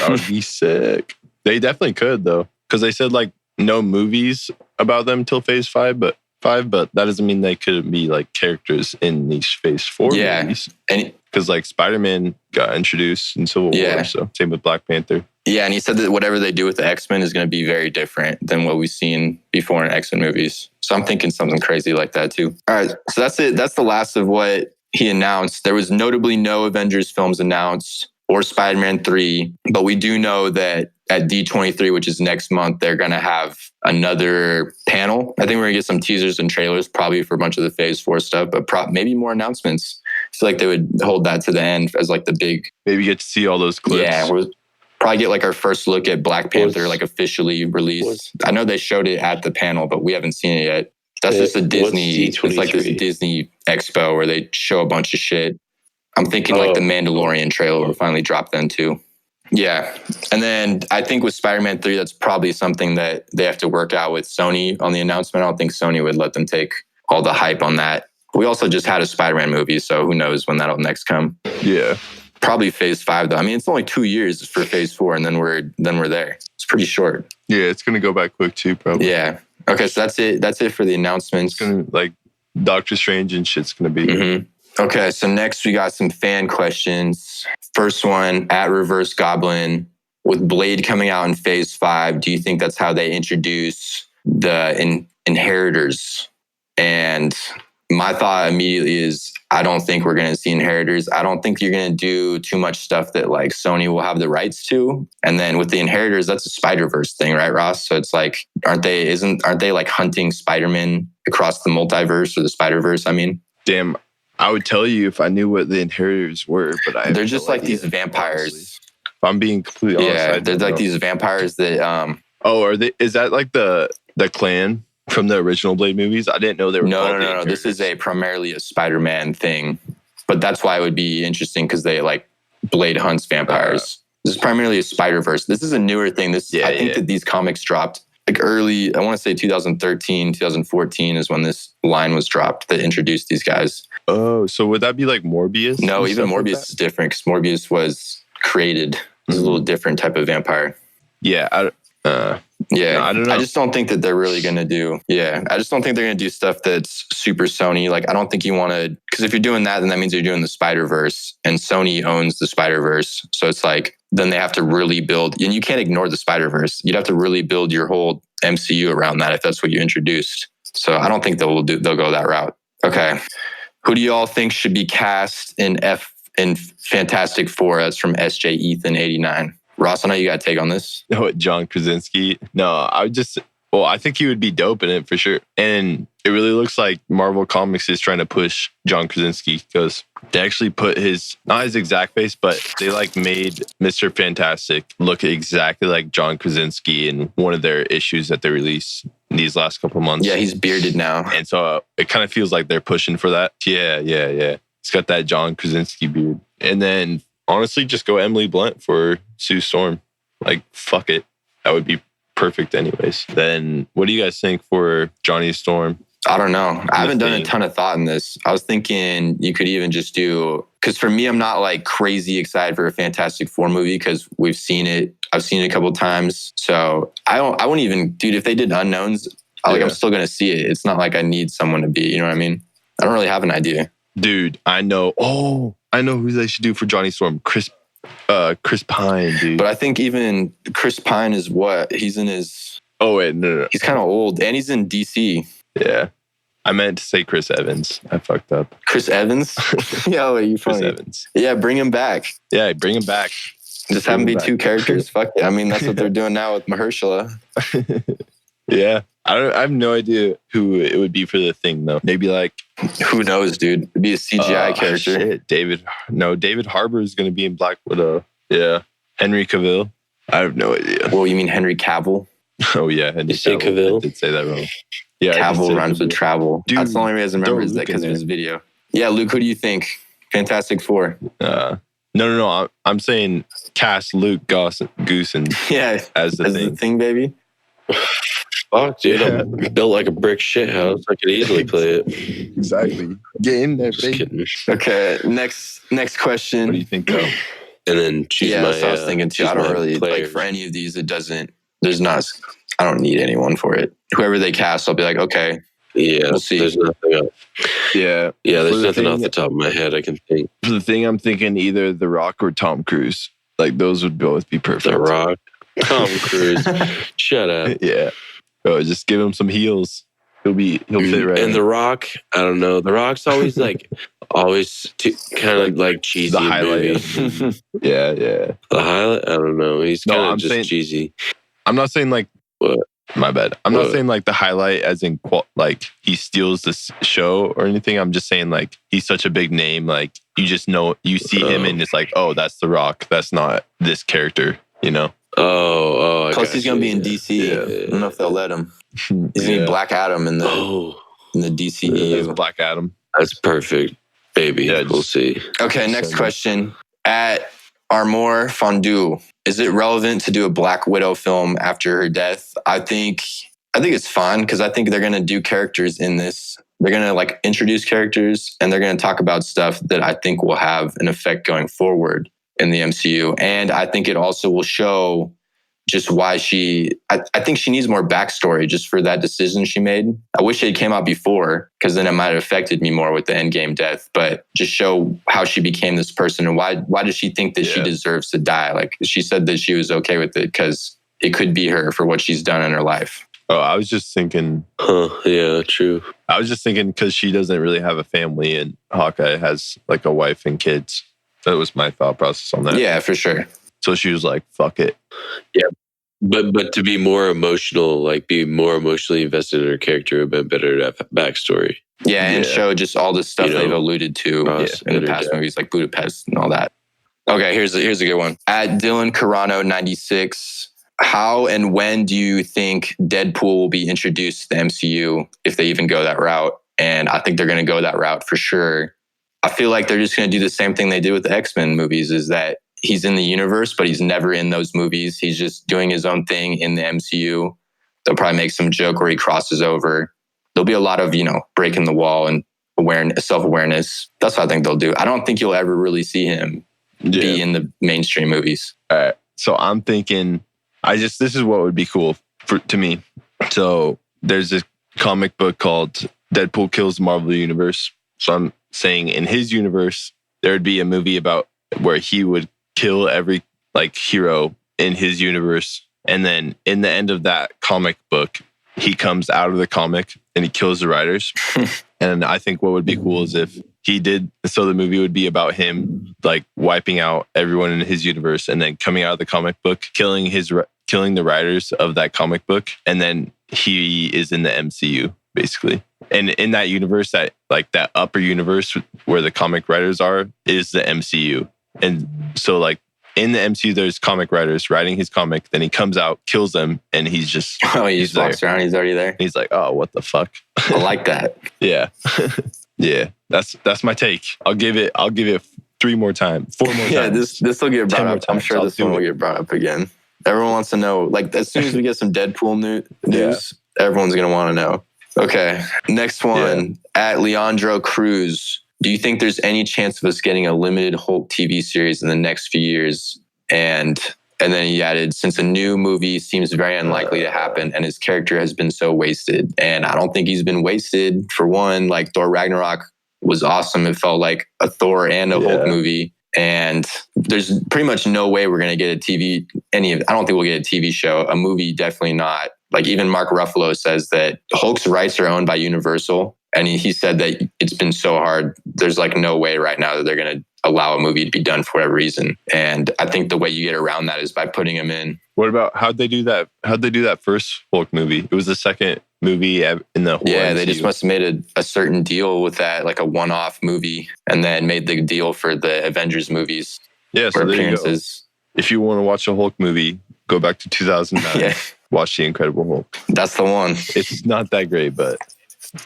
that would be sick. They definitely could though. Because they said like, no movies about them till phase 5, but that doesn't mean they couldn't be like characters in these phase 4 movies. And because like Spider-Man got introduced in Civil War, so same with Black Panther. Yeah, and he said that whatever they do with the X-Men is going to be very different than what we've seen before in X-Men movies. So I'm thinking something crazy like that too. All right, so that's it. That's the last of what he announced. There was notably no Avengers films announced or Spider-Man 3, but we do know that at D23, which is next month, they're going to have another panel. I think we're going to get some teasers and trailers, probably for a bunch of the Phase 4 stuff, but maybe more announcements. I feel like they would hold that to the end as like the big... Maybe get to see all those clips. Yeah, we'll probably get like our first look at Black Panther, like officially released. I know they showed it at the panel, but we haven't seen it yet. That's just a Disney... It's like this Disney expo where they show a bunch of shit. I'm thinking like the Mandalorian trailer will finally drop then too. Yeah. And then I think with Spider-Man 3, that's probably something that they have to work out with Sony on the announcement. I don't think Sony would let them take all the hype on that. We also just had a Spider-Man movie, so who knows when that'll next come. Yeah. Probably Phase 5 though. I mean, it's only 2 years for Phase 4 and then we're there. It's pretty short. Yeah, it's going to go back quick too, probably. Yeah. Okay, so that's it. That's it for the announcements. It's going to, like, Doctor Strange and shit's going to be... Mm-hmm. Okay, so next we got some fan questions. First one, at Reverse Goblin. With Blade coming out in Phase 5, do you think that's how they introduce the Inheritors? And my thought immediately is, I don't think we're going to see Inheritors. I don't think you're going to do too much stuff that like Sony will have the rights to. And then with the Inheritors, that's a Spider-Verse thing, right, Ross? So it's like, aren't they like hunting Spider-Man across the multiverse or the Spider-Verse, I mean? Damn. I would tell you if I knew what the Inheritors were, but they're just like these vampires. Honestly. If I'm being completely honest, yeah, they're like these vampires that. Oh, are they? Is that like the clan from the original Blade movies? I didn't know they were. No. This is primarily a Spider-Man thing, but that's why it would be interesting because they like Blade hunts vampires. This is primarily a Spider-Verse. This is a newer thing. I think that these comics dropped like early. I want to say 2013, 2014 is when this line was dropped that introduced these guys. Oh, so would that be like Morbius? No, even Morbius is different because Morbius was created as a little different type of vampire. Yeah. No, I don't know. I just don't think that they're really going to do. Yeah. I just don't think they're going to do stuff that's super Sony. Like, I don't think you want to, because if you're doing that, then that means you're doing the Spider-Verse and Sony owns the Spider-Verse. So it's like, then they have to really build, and you can't ignore the Spider-Verse. You'd have to really build your whole MCU around that if that's what you introduced. So I don't think they'll go that route. Okay. Who do you all think should be cast in Fantastic Four? That's from SJ Ethan 89. Ross, I know you got a take on this. What, John Krasinski? No, I think he would be dope in it for sure. And it really looks like Marvel Comics is trying to push John Krasinski because they actually put not his exact face, but they like made Mr. Fantastic look exactly like John Krasinski in one of their issues that they released these last couple of months. Yeah, he's bearded now. And so it kind of feels like they're pushing for that. Yeah. It's got that John Krasinski beard. And then honestly, just go Emily Blunt for Sue Storm. Like, fuck it. That would be perfect anyways. Then what do you guys think for Johnny Storm? I don't know. I haven't done a ton of thought in this. I was thinking you could even just do, because for me, I'm not like crazy excited for a Fantastic Four movie because we've seen it. I've seen it a couple of times. So I wouldn't even, dude, if they did Unknowns, I'm still going to see it. It's not like I need someone to be, you know what I mean? I don't really have an idea. Dude, I know who they should do for Johnny Storm. Chris Pine, dude. But I think even Chris Pine is what? He's in his... Oh, wait, no. He's kind of old, and he's in DC. Yeah. I meant to say Chris Evans. I fucked up. Chris Evans? Yeah, wait, you funny. Chris Evans. Yeah, bring him back. Yeah, bring him back. Just have him be two characters. Fuck it. I mean, that's what they're doing now with Mahershala. Yeah. I have no idea who it would be for the Thing, though. Maybe like... Who knows, dude? It'd be a CGI character. Shit. David Harbour is going to be in Black Widow. Yeah. Henry Cavill. I have no idea. Well, you mean Henry Cavill? Oh, yeah. Henry Cavill. I did say that wrong. Yeah, Cavill rhymes with travel. Dude, that's the only reason I remember is that because of his video. Yeah, Luke, who do you think? Fantastic Four. No. I'm saying cast Luke Goosen as the thing, baby. Fuck, dude. I'm built like a brick shit house. I could easily play it. Exactly. Get in there, Just kidding. Okay, next question. What do you think, though? And then choose my... Yeah, so I was thinking too. I don't really... players. Like, for any of these, it doesn't... There's not... I don't need anyone for it. Whoever they cast, I'll be like, okay. Yeah, we'll see. There's nothing else. Yeah. Yeah, there's nothing off the top of my head I can think. For the Thing, I'm thinking either The Rock or Tom Cruise. Like, those would both be perfect. The Rock. Tom Cruise. Shut up. Yeah. Oh, just give him some heels. He'll fit right And in. The Rock, I don't know. The Rock's always like, kind of like cheesy. The highlight movie. of the movie. Yeah. The highlight? I don't know. He's No, kind I'm of just saying- cheesy. I'm not saying like, What? my bad. I'm What? not saying like the highlight as in like he steals this show or anything. I'm just saying like he's such a big name. Like you just know, you see him and it's like, oh, that's The Rock. That's not this character, you know? Oh, I Plus, got he's going to be you. in DC. I don't know if they'll let him. He's going to be Black Adam in the Oh, DCEU. Black Adam. that's perfect, baby. Yeah, We'll see. Okay, next question. At Armor Fondue, is it relevant to do a Black Widow film after her death? I think it's fine because I think they're going to do characters in this. They're going to like introduce characters and they're going to talk about stuff that I think will have an effect going forward in the MCU. And I think it also will show just why I think she needs more backstory just for that decision she made. I wish it came out before because then it might have affected me more with the Endgame death, but just show how she became this person and why does she think that she deserves to die? Like she said that she was okay with it because it could be her for what she's done in her life. Oh, I was just thinking. Huh? Yeah, true. I was just thinking because she doesn't really have a family and Hawkeye has like a wife and kids. That was my thought process on that. Yeah, for sure. So she was like, fuck it. Yeah. But to be more emotional, like be more emotionally invested in her character, would have been better to have backstory. Yeah, and show just all the stuff You know, they've alluded to in the past movies like Budapest and all that. Okay, here's a good one. At Dylan Carano 96, how and when do you think Deadpool will be introduced to the MCU if they even go that route? And I think they're going to go that route for sure. I feel like they're just going to do the same thing they did with the X-Men movies, is that he's in the universe, but he's never in those movies. He's just doing his own thing in the MCU. They'll probably make some joke where he crosses over. There'll be a lot of, breaking the wall and self-awareness. That's what I think they'll do. I don't think you'll ever really see him be in the mainstream movies. All right. So I'm thinking, this is what would be cool to me. So there's this comic book called Deadpool Kills the Marvel Universe. So I'm saying in his universe, there would be a movie about where he would kill every hero in his universe. And then in the end of that comic book, he comes out of the comic and he kills the writers. And I think what would be cool is if he did, so the movie would be about him wiping out everyone in his universe and then coming out of the comic book, killing the writers of that comic book. And then he is in the MCU basically. And in that universe, that upper universe where the comic writers are is the MCU. And so in the MCU, there's comic writers writing his comic. Then he comes out, kills them, and he's just he just walks around. He's already there. He's like, oh, what the fuck? I like that. Yeah, yeah. That's my take. I'll give it 4 more times. Yeah, this will get brought up. I'm sure this one will get brought up again. Everyone wants to know. As soon as we get some Deadpool news, everyone's gonna want to know. Okay, next one at Leandro Cruz. Do you think there's any chance of us getting a limited Hulk TV series in the next few years? And then he added, since a new movie seems very unlikely to happen and his character has been so wasted. And I don't think he's been wasted. For one, Thor Ragnarok was awesome. It felt like a Thor and a Hulk movie. And there's pretty much no way we're going to get I don't think we'll get a TV show. A movie, definitely not. Even Mark Ruffalo says that Hulk's rights are owned by Universal. And he said that it's been so hard. There's no way right now that they're going to allow a movie to be done for whatever reason. And I think the way you get around that is by putting him in. What about how'd they do that? How'd they do that first Hulk movie? It was the second movie in the whole MCU. They just must have made a certain deal with that, a one-off movie, and then made the deal for the Avengers movies. Yeah, so there you go. If you want to watch a Hulk movie, go back to 2009. Watch The Incredible Hulk. That's the one. It's not that great, but...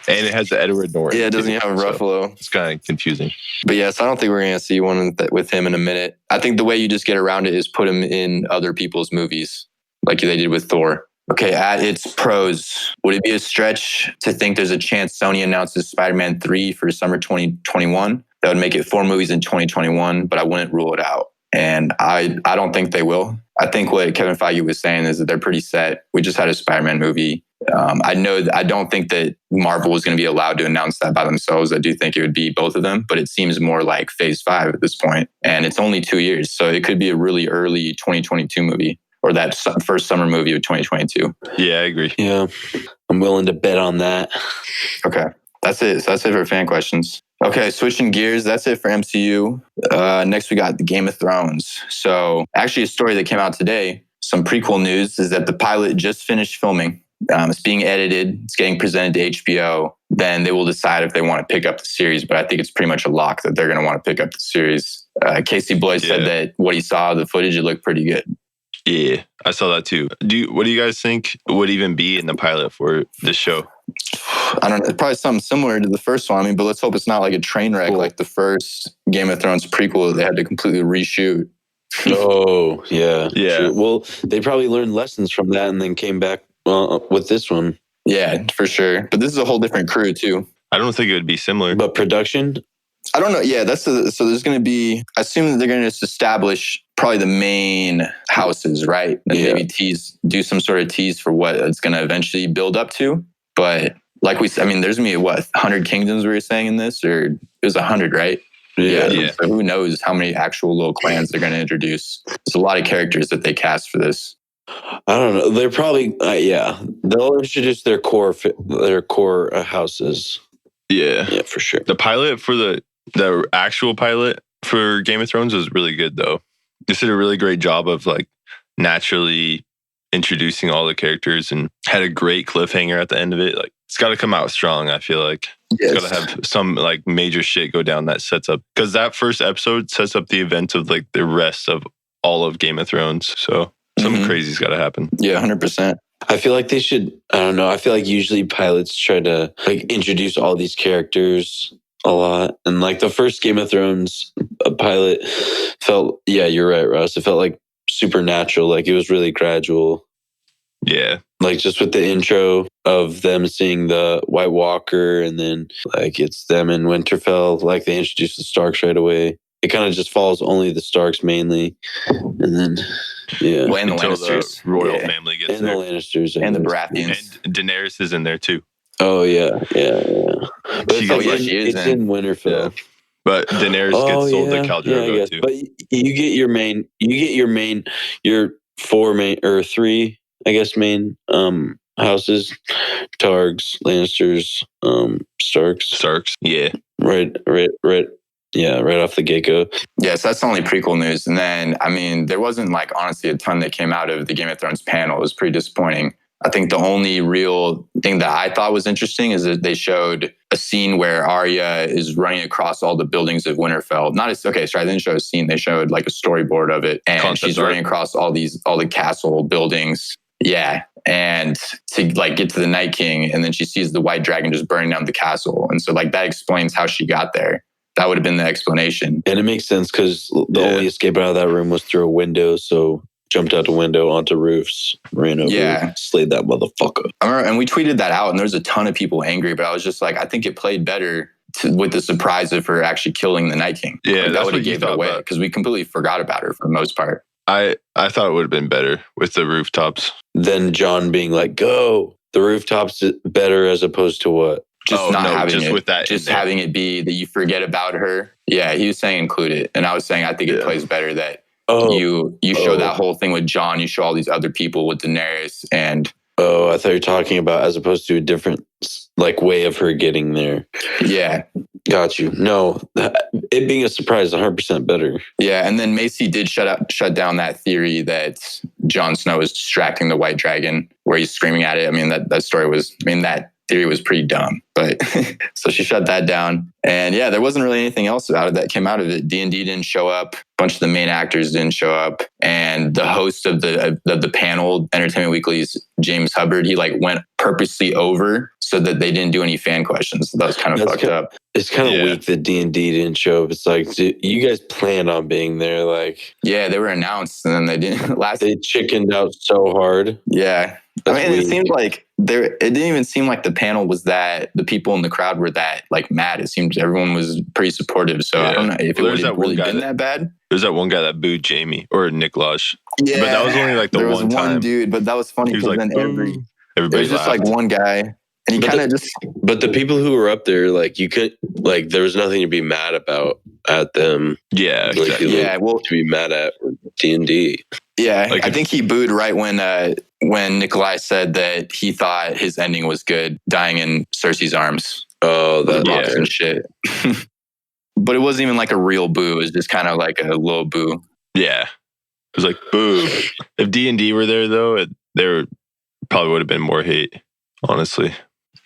And it has Edward Norton. Yeah, it doesn't have Ruffalo. So it's kind of confusing. But yes, I don't think we're going to see one with him in a minute. I think the way you just get around it is put him in other people's movies, like they did with Thor. Okay, at its pros, would it be a stretch to think there's a chance Sony announces Spider-Man 3 for summer 2021? That would make it 4 movies in 2021, but I wouldn't rule it out. And I don't think they will. I think what Kevin Feige was saying is that they're pretty set. We just had a Spider-Man movie. I don't think that Marvel was going to be allowed to announce that by themselves. I do think it would be both of them, but it seems more like phase 5 at this point. And it's only 2 years. So it could be a really early 2022 movie. or that first summer movie of 2022. Yeah, I agree. Yeah, I'm willing to bet on that. Okay, that's it. So that's it for fan questions. Okay, switching gears, that's it for MCU. Next, we got the Game of Thrones. So actually a story that came out today, some prequel news, is that the pilot just finished filming. It's being edited. It's getting presented to HBO. Then they will decide if they want to pick up the series. But I think it's pretty much a lock that they're going to want to pick up the series. Casey Bloyd said that what he saw of the footage, it looked pretty good. Yeah, I saw that too. What do you guys think would even be in the pilot for this show? I don't know. Probably something similar to the first one. I mean, but let's hope it's not like a train wreck like the first Game of Thrones prequel that they had to completely reshoot. Oh, yeah. Yeah. True. Well, they probably learned lessons from that and then came back with this one. Yeah, for sure. But this is a whole different crew too. I don't think it would be similar. But production? I don't know. Yeah, so there's going to be, I assume that they're going to just establish probably the main houses, right? And maybe do some sort of tease for what it's going to eventually build up to. But like there's going to be 100 kingdoms we were saying in this, or it was 100, right? Yeah. So who knows how many actual little clans they're going to introduce. There's a lot of characters that they cast for this. I don't know. They're probably, they'll introduce their core houses. Yeah, for sure. The pilot for the actual pilot for Game of Thrones was really good though. They did a really great job of like naturally introducing all the characters and had a great cliffhanger at the end of it. Like it's got to come out strong. I feel like it's got to have some like major shit go down that sets up, because that first episode sets up the event of like the rest of all of Game of Thrones. So something crazy's got to happen. Yeah, 100%. I feel like they should, I don't know. I feel like usually pilots try to like introduce all these characters a lot. And like the first Game of Thrones pilot felt, yeah, you're right, Ross. It felt like supernatural. Like it was really gradual. Yeah. Like just with the intro of them seeing the White Walker, and then like it's them in Winterfell. Like they introduce the Starks right away. It kind of just follows only the Starks mainly. And then, yeah. Well, and the Until Lannisters. the royal family gets And there. the Lannisters. And the Baratheons. And Daenerys is in there too. Oh, yeah. But She is it's in Winterfell. Yeah. But Daenerys gets sold to Khal Drogo too. But you get your three, I guess, main houses: Targs, Lannisters, Starks. Yeah. Right. Yeah, right off the get-go. Yeah, so that's the only prequel news. And then, there wasn't honestly a ton that came out of the Game of Thrones panel. It was pretty disappointing. I think the only real thing that I thought was interesting is that they showed a scene where Arya is running across all the buildings of Winterfell. They didn't show a scene. They showed like a storyboard of it. And she's running across all the castle buildings. Yeah. And to get to the Night King. And then she sees the White Dragon just burning down the castle. And so that explains how she got there. That would have been the explanation. And it makes sense because the only escape out of that room was through a window. So jumped out the window onto roofs, ran over, slayed that motherfucker. I remember, and we tweeted that out, and there was a ton of people angry, but I was just like, I think it played better with the surprise of her actually killing the Night King. Yeah, that would have gave it away because we completely forgot about her for the most part. I thought it would have been better with the rooftops. Then John being like, go. The rooftops better as opposed to what? Having it be that you forget about her. Yeah, he was saying include it. And I was saying I think it plays better that you show that whole thing with John, you show all these other people with Daenerys and I thought you were talking about as opposed to a different way of her getting there. Yeah. Got you. No, it being a surprise, 100% better. Yeah, and then Macy did shut down that theory that Jon Snow is distracting the White Dragon, where he's screaming at it. That story was, that theory was pretty dumb, but so she shut that down. And yeah, there wasn't really anything else about it that came out of it. D&D didn't show up. A bunch of the main actors didn't show up. And the host of the panel, Entertainment Weekly's James Hubbard, he went purposely over so that they didn't do any fan questions. That was kind of fucked up. It's kind of weak that D&D didn't show up. It's like, you guys planned on being there. Yeah, they were announced and then they didn't. They chickened out so hard. Yeah. It seemed like it didn't even seem like the panel was that the people in the crowd were that mad. It seemed everyone was pretty supportive. So I don't know if it would have really been that bad. There's that one guy that booed Jamie or Nick Losh. Yeah. But that was only the one time. There was one dude, but that was funny because then everybody was just one guy. And he kind of just. But the people who were up there, you could, there was nothing to be mad about at them. Yeah, exactly. To be mad at D&D. Yeah, Like, I think he booed right when Nikolai said that he thought his ending was good, dying in Cersei's arms. Oh, The that box and shit. But it wasn't even like a real boo. It was just kind of like a low boo. Yeah. It was like, boo. If D&D were there, though, there probably would have been more hate, honestly.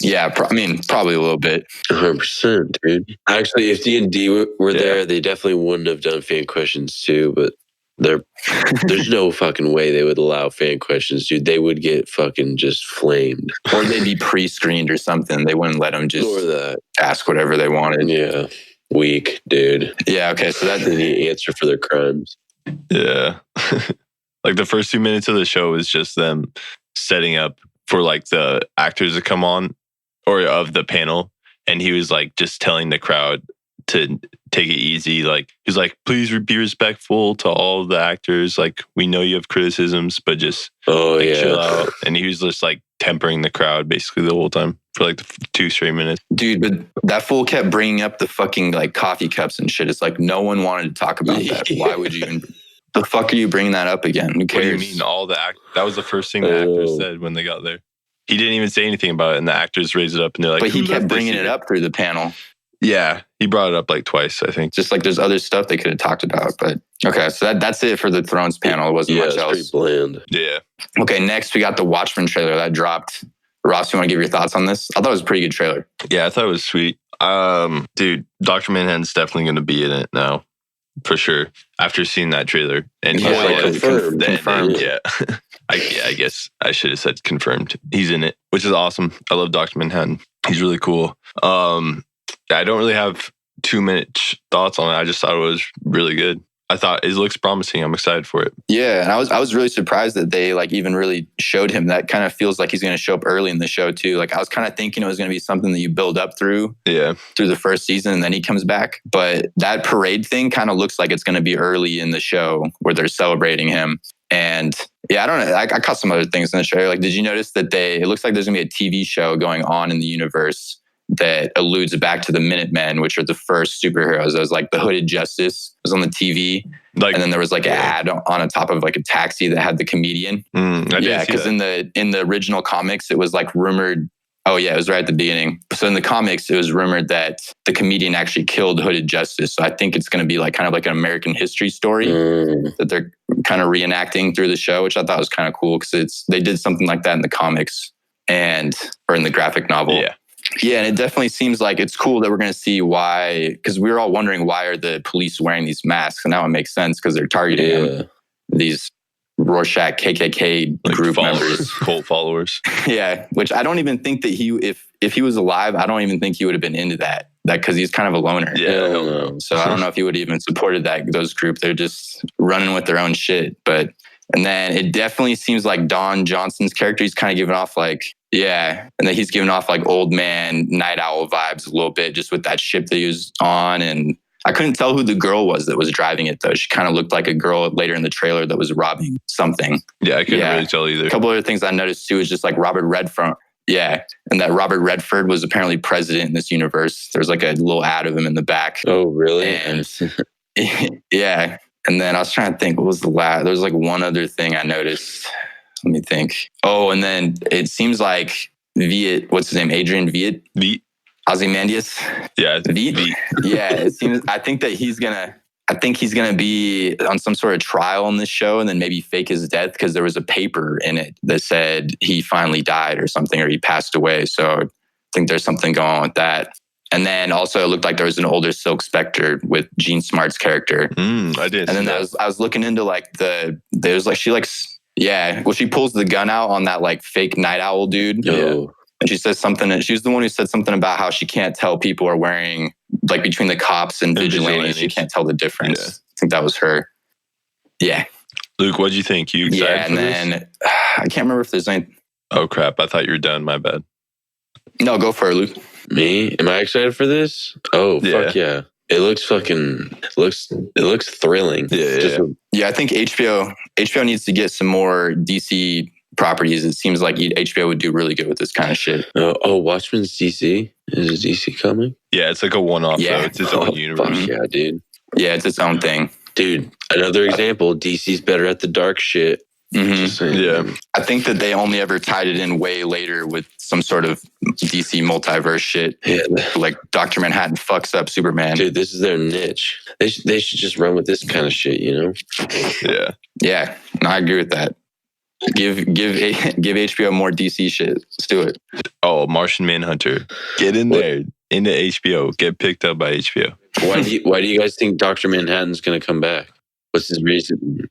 Yeah, probably a little bit. 100%, dude. Actually, if D&D were there, they definitely wouldn't have done fan questions too, but there's no fucking way they would allow fan questions, dude. They would get fucking just flamed. Or they'd be pre-screened or something. They wouldn't let them just ask whatever they wanted. Yeah. Weak, dude. Yeah, okay, so that's the answer for their crimes. Yeah. Like the first 2 minutes of the show was just them setting up for like the actors to come on or of the panel. And he was like just telling the crowd to take it easy. Like he's like, please be respectful to all the actors. Like we know you have criticisms, but just chill out. And he was just like tempering the crowd basically the whole time for like 2 straight minutes. Dude, but that fool kept bringing up the fucking like coffee cups and shit. It's like no one wanted to talk about that. Why would you even? The fuck are you bringing that up again? Who cares? What do you mean? That was the first thing the actors said when they got there. He didn't even say anything about it, and the actors raised it up, and they're like, but he kept bringing it up through the panel. Yeah, he brought it up like twice, I think. Just like there's other stuff they could have talked about. But okay, so that's it for the Thrones panel. It wasn't much else. Pretty bland. Yeah. Okay, next we got the Watchmen trailer that dropped. Ross, you want to give your thoughts on this? I thought it was a pretty good trailer. Yeah, I thought it was sweet. Dude, Dr. Manhattan's definitely going to be in it now. For sure. After seeing that trailer. And confirmed. Yeah. I guess I should have said confirmed. He's in it, which is awesome. I love Dr. Manhattan. He's really cool. I don't really have too much thoughts on it. I just thought it was really good. I thought it looks promising. I'm excited for it. Yeah, and I was really surprised that they like even really showed him. That kind of feels like he's going to show up early in the show too. Like I was kind of thinking it was going to be something that you build up through the first season and then he comes back. But that parade thing kind of looks like it's going to be early in the show where they're celebrating him. And yeah, I don't know. I caught some other things in the trailer. Like, did you notice that it looks like there's going to be a TV show going on in the universe that alludes back to the Minutemen, which are the first superheroes. It was like the Hooded Justice was on the TV. And then there was like an ad on the top of like a taxi that had the comedian. Because in the original comics, it was like rumored. Oh yeah, it was right at the beginning. So in the comics, it was rumored that the comedian actually killed Hooded Justice. So I think it's going to be like kind of like an American history story that they're kind of reenacting through the show, which I thought was kind of cool because they did something like that in the comics or in the graphic novel. Yeah, and it definitely seems like it's cool that we're going to see why, because we were all wondering why are the police wearing these masks, and now it makes sense because they're targeting these Rorschach KKK like group members, cult followers. Yeah, which I don't even think that if he was alive, I don't even think he would have been into that because he's kind of a loner. Yeah, so I don't know if he would have even supported those group. They're just running with their own shit. And then it definitely seems like Don Johnson's character, he's kind of giving off like, and then he's giving off like old man night owl vibes a little bit, just with that ship that he was on. And I couldn't tell who the girl was that was driving it though. She kind of looked like a girl later in the trailer that was robbing something. Yeah, I couldn't really tell either. A couple other things I noticed too is just like Robert Redford. Yeah, and that Robert Redford was apparently president in this universe. There's like a little ad of him in the back. Oh, really? And yeah. And then I was trying to think, what was the last? There was like one other thing I noticed. Let me think. Oh, and then it seems like what's his name? Adrian Veidt? Ozymandias? Yeah. Veidt? Yeah, it seems, I think he's gonna be on some sort of trial on this show and then maybe fake his death because there was a paper in it that said he finally died or something, or he passed away. So I think there's something going on with that. And then also it looked like there was an older Silk Spectre with Jean Smart's character. I did. And then I was looking into like she pulls the gun out on that like fake night owl dude. Oh. And she says something, she's the one who said something about how she can't tell people are wearing, like between the cops and vigilantes, she can't tell the difference. Yeah. I think that was her. Yeah. Luke, what'd you think? You excited and then I can't remember if there's any. Oh crap, I thought you were done, my bad. No, go for it, Luke. Me? Am I excited for this? Oh, fuck yeah. It looks thrilling. Yeah, I think HBO needs to get some more DC properties. It seems like HBO would do really good with this kind of shit. Watchmen's DC? Is it DC coming? Yeah, it's like a one-off though. It's its own universe. Fuck yeah, dude. Yeah, it's its own thing. Dude, Another example, DC's better at the dark shit. Just saying. Yeah. I think that they only ever tied it in way later with some sort of DC multiverse shit. Yeah. Like Dr. Manhattan fucks up Superman. Dude, this is their niche. They should just run with this kind of shit, you know? Yeah. Yeah, no, I agree with that. Give HBO more DC shit. Let's do it. Oh, Martian Manhunter. Get in there. Into HBO. Get picked up by HBO. Why do you guys think Dr. Manhattan's going to come back? What's his reason?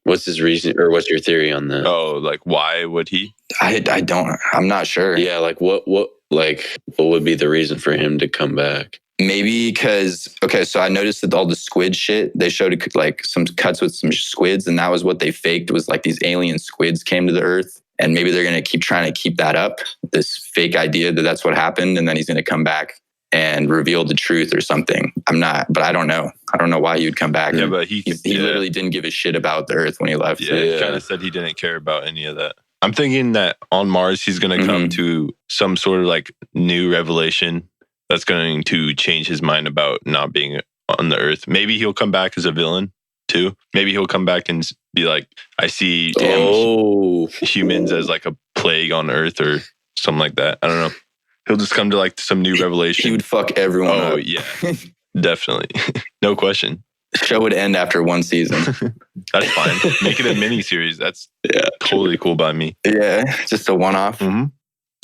Or what's your theory on that? Oh, like why would he? I'm not sure. Yeah, like what would be the reason for him to come back? Maybe because, so I noticed that all the squid shit, they showed like some cuts with some squids, and that was what they faked, was like these alien squids came to the earth. And maybe they're going to keep trying to keep that up, this fake idea that that's what happened. And then he's going to come back and reveal the truth or something. But I don't know. I don't know why he would come back. Yeah, but he literally didn't give a shit about the earth when he left. Yeah, he kind of said he didn't care about any of that. I'm thinking that on Mars, he's going to come to some sort of like new revelation that's going to change his mind about not being on the earth. Maybe he'll come back as a villain too. Maybe he'll come back and be like, I see humans as like a plague on earth or something like that. I don't know. He'll just come to like some new revelation. He would fuck everyone up. Oh, yeah. Definitely. No question. The show would end after one season. That's fine. Make it a mini series. That's totally cool by me. Yeah, just a one-off. Mm-hmm.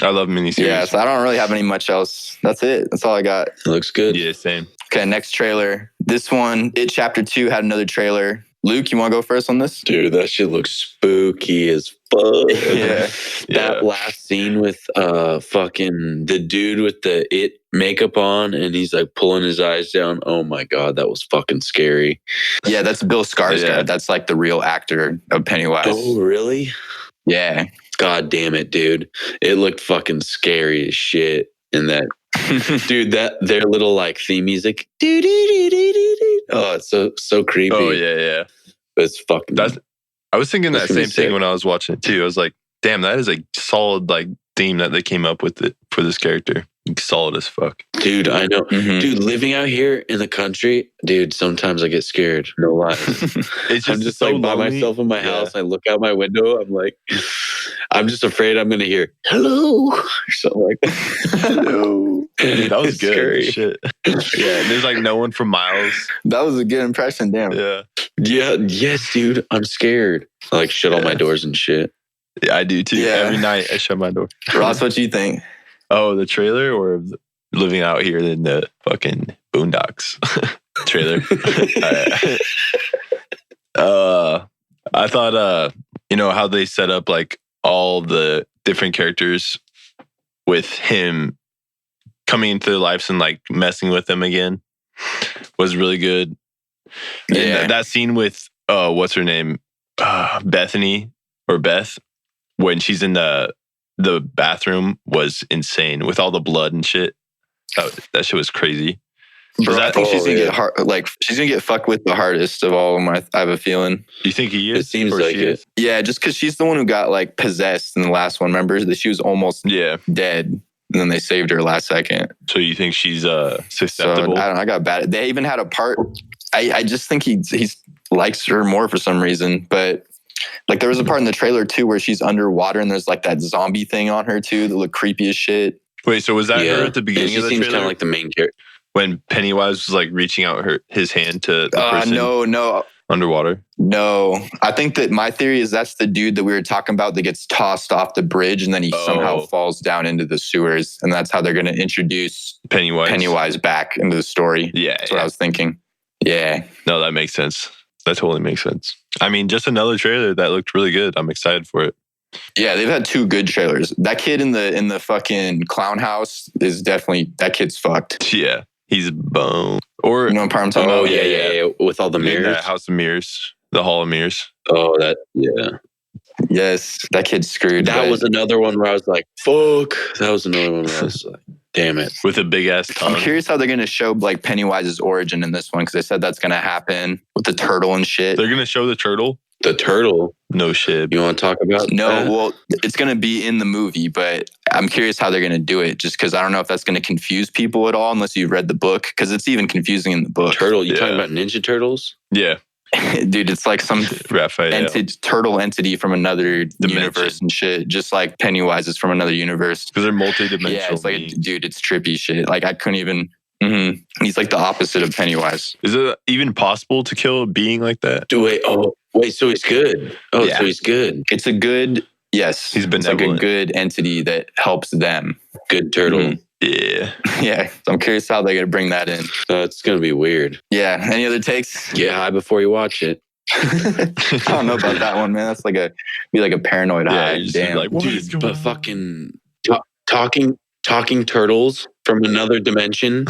I love mini series. Yeah, so I don't really have any much else. That's it. That's all I got. It looks good. Yeah, same. Okay, next trailer. This one, It Chapter 2 had another trailer. Luke, you want to go first on this? Dude, that shit looks spooky as fuck. Yeah. That last scene with fucking the dude with the It makeup on and he's like pulling his eyes down. Oh my God, that was fucking scary. Yeah, that's Bill Skarsgård. Yeah. That's like the real actor of Pennywise. Oh, really? Yeah. God damn it, dude. It looked fucking scary as shit. And that, dude, that their little like theme music. Oh, it's so creepy. Oh, yeah. It's fucking. I was thinking that gonna be same thing sick. when I was watching it too. I was like, damn, that is a solid like theme that they came up with it for this character. Solid as fuck. Dude, I know. Dude, living out here in the country, dude, sometimes I get scared. No lie. It's I'm just like by lonely. myself in my house. I look out my window. I'm like, I'm just afraid I'm going to hear, hello, or something like that. Hello. That was It's good. scary. Shit. Yeah, there's like no one for miles. That was a good impression. Damn. Yeah. Yeah, yes, dude. I'm scared. I like shut all my doors and shit. Yeah, I do too. Yeah. Every night I shut my door. Ross, what do you think? Oh, the trailer or living out here in the fucking boondocks trailer? I thought, how they set up like all the different characters with him coming into their lives and like messing with them again was really good. Yeah. And that scene with, what's her name? Bethany or Beth, when she's in the bathroom was insane with all the blood and shit. That shit was crazy. Bro, I think she's gonna she's gonna get fucked with the hardest of all of them. I have a feeling. Do you think he is? It seems Or like she it. is? Yeah, just because she's the one who got like possessed in the last one. Remember that she was almost dead, and then they saved her last second. So you think she's So susceptible? I don't know. I got bad. They even had a part. I just think he likes her more for some reason. But like there was a part in the trailer too where she's underwater and there's like that zombie thing on her too that looked creepy as shit. Wait, so was that her at the beginning she of the seems trailer? kind of like the main character. When Pennywise was like reaching out his hand to the person No. underwater? No, I think that my theory is that's the dude that we were talking about that gets tossed off the bridge and then he somehow falls down into the sewers. And that's how they're going to introduce Pennywise back into the story. Yeah. That's what I was thinking. Yeah. No, that makes sense. That totally makes sense. I mean, just another trailer that looked really good. I'm excited for it. Yeah, they've had 2 good trailers. That kid in the fucking clown house is definitely, that kid's fucked. Yeah. He's bone. Or You know what I'm talking about? Yeah. With all the in mirrors. that House of Mirrors, the Hall of Mirrors. Oh, that, yeah. Yes, that kid's screwed. That but was another one where I was like, fuck. That was another one where I was like, damn it. With a big ass tongue. I'm curious how they're going to show like Pennywise's origin in this one because they said that's going to happen with the turtle and shit. They're going to show the turtle? The turtle. No shit. You want to talk about No, that? well, it's going to be in the movie, but I'm curious how they're going to do it just because I don't know if that's going to confuse people at all unless you've read the book because it's even confusing in the book. Turtle. You Yeah. talking about Ninja Turtles? Yeah. Dude, it's like some Raphael. turtle entity from another Dimension. universe and shit. Just like Pennywise is from another universe. Because they're multi-dimensional. Yeah, it's like, beings. dude, it's trippy shit. Like I couldn't even. He's like the opposite of Pennywise. Is it even possible to kill a being like that? Wait, so he's good. Oh, Yeah. so he's good. It's a good, yes. He's It's like a benevolent. good entity that helps them. Good turtle. Mhm. Yeah. Yeah. So I'm curious how they're going to bring that in. It's going to be weird. Yeah. Any other takes? Get high before you watch it. I don't know about that one, man. That's like a paranoid high. you just Damn. be like, what is Dude, going but on? fucking talking turtles from another dimension.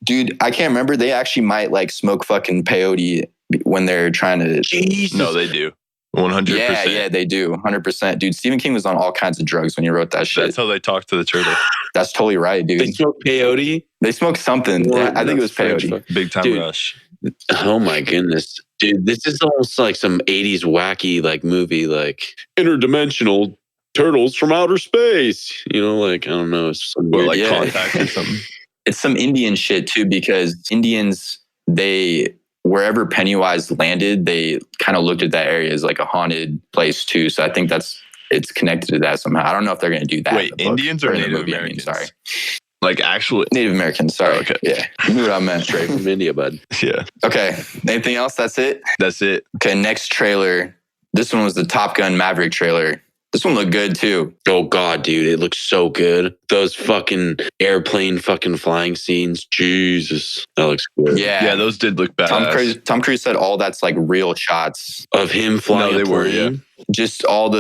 Dude, I can't remember. They actually might like smoke fucking peyote when they're trying to. Jesus. No, they do. 100%. Yeah, they do. 100%. Dude, Stephen King was on all kinds of drugs when he wrote that shit. That's how they talk to the turtle. That's totally right, dude. They smoke peyote. They smoked something. Yeah, I think it was peyote. Big time Dude. rush. Oh my goodness. Dude, this is almost like some 80s wacky like movie, like interdimensional turtles from outer space. You know, like, I don't know. It's some Or weird- like Yeah. contact or something. It's some Indian shit too, because Indians, wherever Pennywise landed, they kind of looked at that area as like a haunted place too. So I think it's connected to that somehow. I don't know if they're going to do that. Wait, in the book, Indians or in the Native movie, I mean, Americans? sorry. Like actual. Native Americans, sorry. Oh, okay. Yeah. You knew what I meant. Straight from India, bud. Yeah. Okay. Anything else? That's it? That's it. Okay. Next trailer. This one was the Top Gun Maverick trailer. This one looked good too. Oh God, dude, it looks so good. Those fucking airplane fucking flying scenes. Jesus, that looks good. Yeah. Yeah, those did look badass. Tom Cruise said all that's like real shots. Of him flying No, a they were, plane. Just all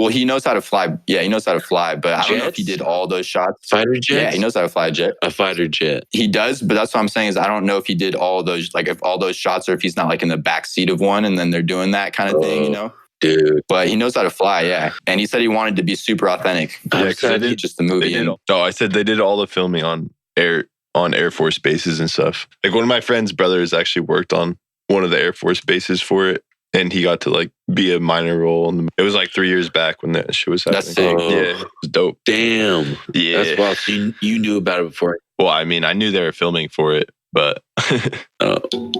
he knows how to fly. Yeah, he knows how to fly, but I don't know if he Jets? did all those shots. Fighter jet? Yeah, he knows how to fly a jet. A fighter jet. He does, but that's what I'm saying is I don't know if he did all those, like if all those shots or if he's not like in the back seat of one and then they're doing that kind of thing, you know? Dude. But he knows how to fly, yeah. And he said he wanted to be super authentic. Yeah, 'cause they did- Just the movie. I said they did all the filming on Air Force bases and stuff. Like one of my friend's brothers actually worked on one of the Air Force bases for it, and he got to like be a minor role. It was like 3 years back when that shit was happening. That's sick. Oh. Yeah, it was dope. Damn. Yeah. That's wild. So you knew about it before. Well, I mean, I knew they were filming for it, but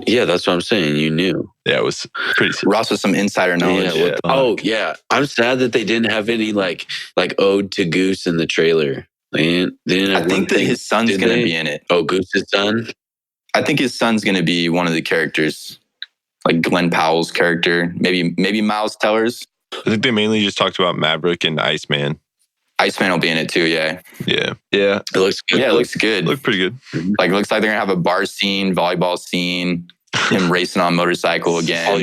Yeah, that's what I'm saying. You knew. yeah, it was pretty sick. Ross with some insider knowledge. Yeah. Oh yeah. I'm sad that they didn't have any like ode to Goose in the trailer. They didn't have I think that his son's did going to they? be in it. Oh, Goose's son? I think his son's going to be one of the characters, like Glenn Powell's character, maybe Miles Teller's. I think they mainly just talked about Maverick and Iceman. Iceman will be in it too, yeah. Yeah. It looks good. Yeah, it looks good. Looked pretty good. Like, it looks like they're going to have a bar scene, volleyball scene, him racing on motorcycle again. all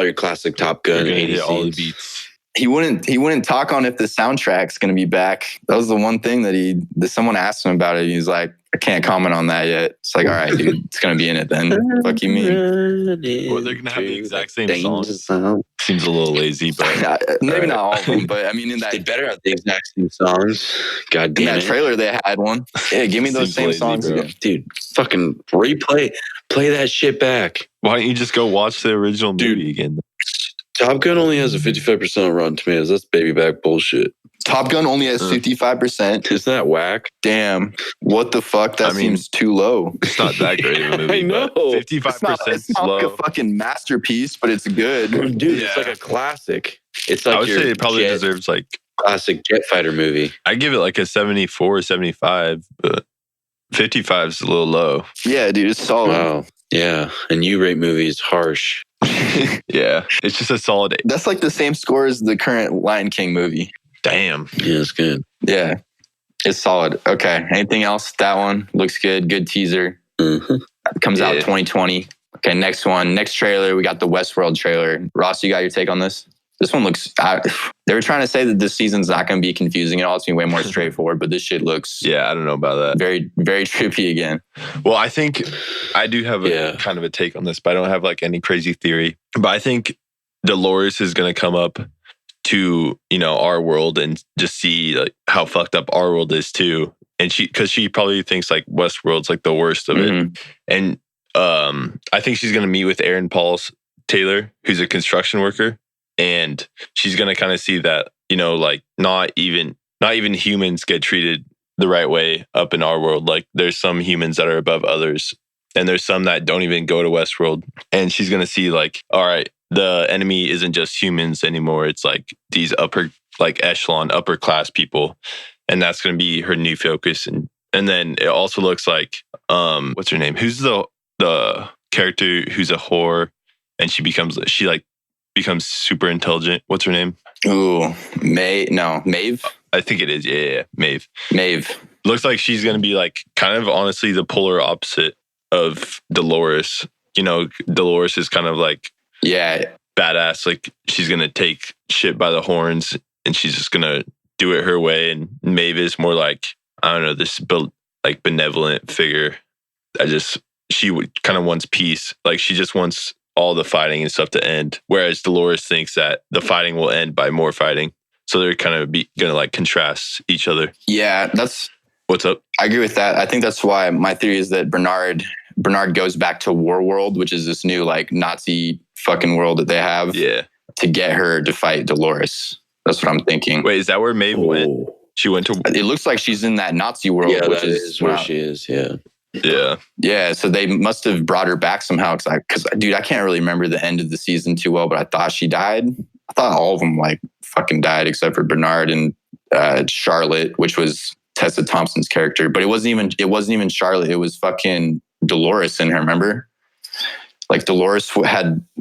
your classic Top Gun We're gonna 80 hit all the scenes. beats. He wouldn't talk on if the soundtrack's going to be back. That was the one thing that someone asked him about it. He's like, I can't comment on that yet. It's like, all right, dude, it's going to be in it then. Fuck you mean? Well, they're gonna have the exact same songs. Seems a little lazy, but Maybe not all of them, but I mean, in They better have the exact same songs. God in damn that it. trailer, they had one. Yeah, give me those Seems same lazy, songs bro. again. Dude, fucking play that shit back. why don't you just go watch the original Dude. movie again? Top Gun only has a 55% on Rotten Tomatoes. That's baby back bullshit. Top Gun only has 55%. Isn't that whack? Damn, what the fuck? That I mean, seems too low. It's not that great of a movie. I know. But It's 55% not like a slow. fucking masterpiece, but it's good. Dude, it's Yeah. like a classic. It's I like would your say it probably jet, deserves like, classic jet fighter movie. I give it like a 74, 75, but 55 is a little low. Yeah, dude, it's solid. Wow. Yeah. And you rate movies harsh. Yeah. It's just a solid 8. That's like the same score as the current Lion King movie. Damn. Yeah, it's good. Yeah, it's solid. Okay, anything else? That one looks good. Good teaser. Mhm. Comes out Yeah. 2020. Okay, next one. Next trailer, we got the Westworld trailer. Ross, you got your take on this? This one looks... they were trying to say that this season's not going to be confusing at all. It's going to be way more straightforward, but this shit looks Yeah, I don't know about that. very, very trippy again. Well, I think I do have a Yeah. kind of a take on this, but I don't have like any crazy theory. But I think Dolores is going to come up to, our world and just see like how fucked up our world is too. And because she probably thinks like Westworld's like the worst of it. Mhm. And I think she's going to meet with Aaron Paul's Taylor, who's a construction worker. And she's going to kind of see that, like not even humans get treated the right way up in our world. Like there's some humans that are above others. And there's some that don't even go to Westworld. And she's going to see like, all right, the enemy isn't just humans anymore. It's like these upper, like echelon, upper class people. And that's going to be her new focus. And then it also looks like, what's her name? Who's the character who's a whore and she becomes super intelligent? What's her name? Ooh, Maeve? I think it is. Yeah. Maeve. Looks like she's going to be like kind of honestly the polar opposite of Dolores. You know, Dolores is kind of like badass. Like she's going to take shit by the horns and she's just going to do it her way. And Maeve is more like, I don't know, this like benevolent figure. She kind of wants peace. Like she just wants all the fighting and stuff to end. Whereas Dolores thinks that the fighting will end by more fighting. So they're kind of going to like contrast each other. Yeah, what's up? I agree with that. I think that's why my theory is that Bernard goes back to Warworld, which is this new like Nazi fucking world that they have. Yeah. To get her to fight Dolores. That's what I'm thinking. Wait, is that where Maeve went? She went to... It looks like she's in that Nazi world. Yeah, which that is where she is, yeah. Yeah. Yeah, so they must have brought her back somehow. Because, dude, I can't really remember the end of the season too well, but I thought she died. I thought all of them, like, fucking died except for Bernard and Charlotte, which was Tessa Thompson's character. But it wasn't even Charlotte. It was fucking Dolores in her, remember? Like, Dolores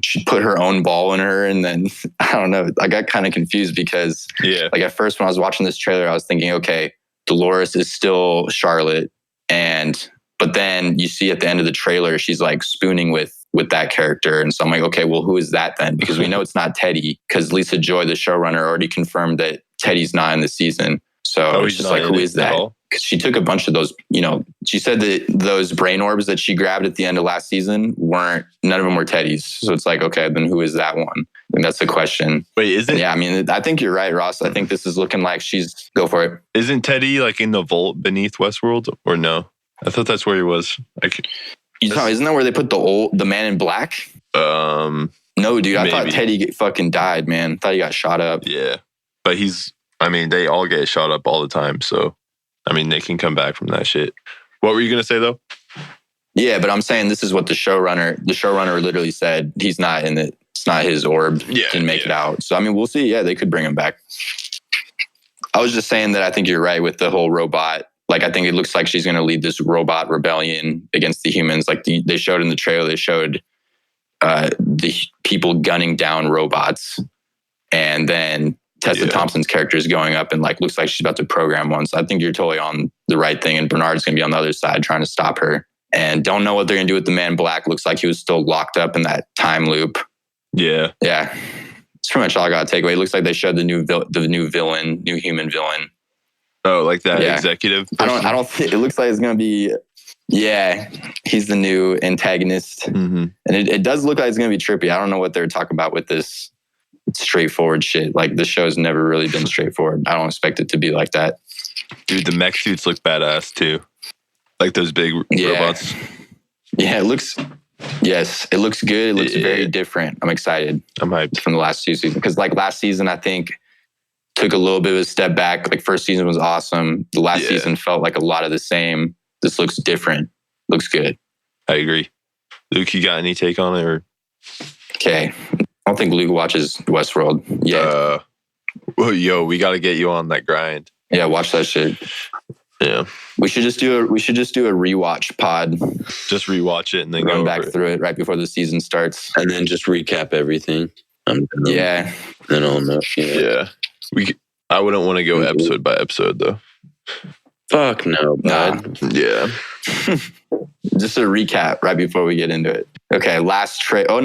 she put her own ball in her, and then, I don't know, I got kind of confused because, like, at first when I was watching this trailer, I was thinking, okay, Dolores is still Charlotte, but then you see at the end of the trailer, she's like spooning with that character. And so I'm like, okay, well, who is that then? Because we know it's not Teddy, because Lisa Joy, the showrunner, already confirmed that Teddy's not in the season. So it's just like, who is that? Because she took a bunch of those, you know, she said that those brain orbs that she grabbed at the end of last season none of them were Teddy's. So it's like, okay, then who is that one? And that's the question. Wait, isn't... Yeah, I mean, I think you're right, Ross. I think this is looking like go for it. Isn't Teddy like in the vault beneath Westworld or no? I thought that's where he was. Isn't that where they put the man in black? No, dude. I thought Teddy fucking died, man. I thought he got shot up. Yeah. But they all get shot up all the time. So, I mean, they can come back from that shit. What were you going to say, though? Yeah, but I'm saying this is what the showrunner literally said. He's not in it. It's not his orb. Yeah, Didn't make it out. So, I mean, we'll see. Yeah, they could bring him back. I was just saying that I think you're right with the whole robot. Like, I think it looks like she's going to lead this robot rebellion against the humans. Like, they showed in the trailer, they showed the people gunning down robots. And then Tessa Thompson's character is going up and, like, looks like she's about to program one. So I think you're totally on the right thing. And Bernard's going to be on the other side trying to stop her. And don't know what they're going to do with the man in black. Looks like he was still locked up in that time loop. Yeah. Yeah. It's pretty much all I got to take away. It looks like they showed the new human villain. Oh, like that executive person? I don't think it looks like it's going to be, he's the new antagonist. Mm-hmm. And it does look like it's going to be trippy. I don't know what they're talking about with this straightforward shit. Like, this show's never really been straightforward. I don't expect it to be like that. Dude, the mech suits look badass too. Like those big robots. Yeah, it looks good. It looks very different. I'm excited. I'm hyped. From the last two seasons. Because like last season, I think took a little bit of a step back. Like, first season was awesome. The last season felt like a lot of the same. This looks different. Looks good. I agree. Luke, you got any take on it? Or? Okay. I don't think Luke watches Westworld yet. Yo, we got to get you on that grind. Yeah, watch that shit. Yeah. We should just do a rewatch pod. Just rewatch it and then run back through it right before the season starts. And then just recap everything. Yeah. Then I'll know. Yeah. I wouldn't want to go episode by episode though. Fuck no, bud. Yeah. Just a recap right before we get into it. Okay,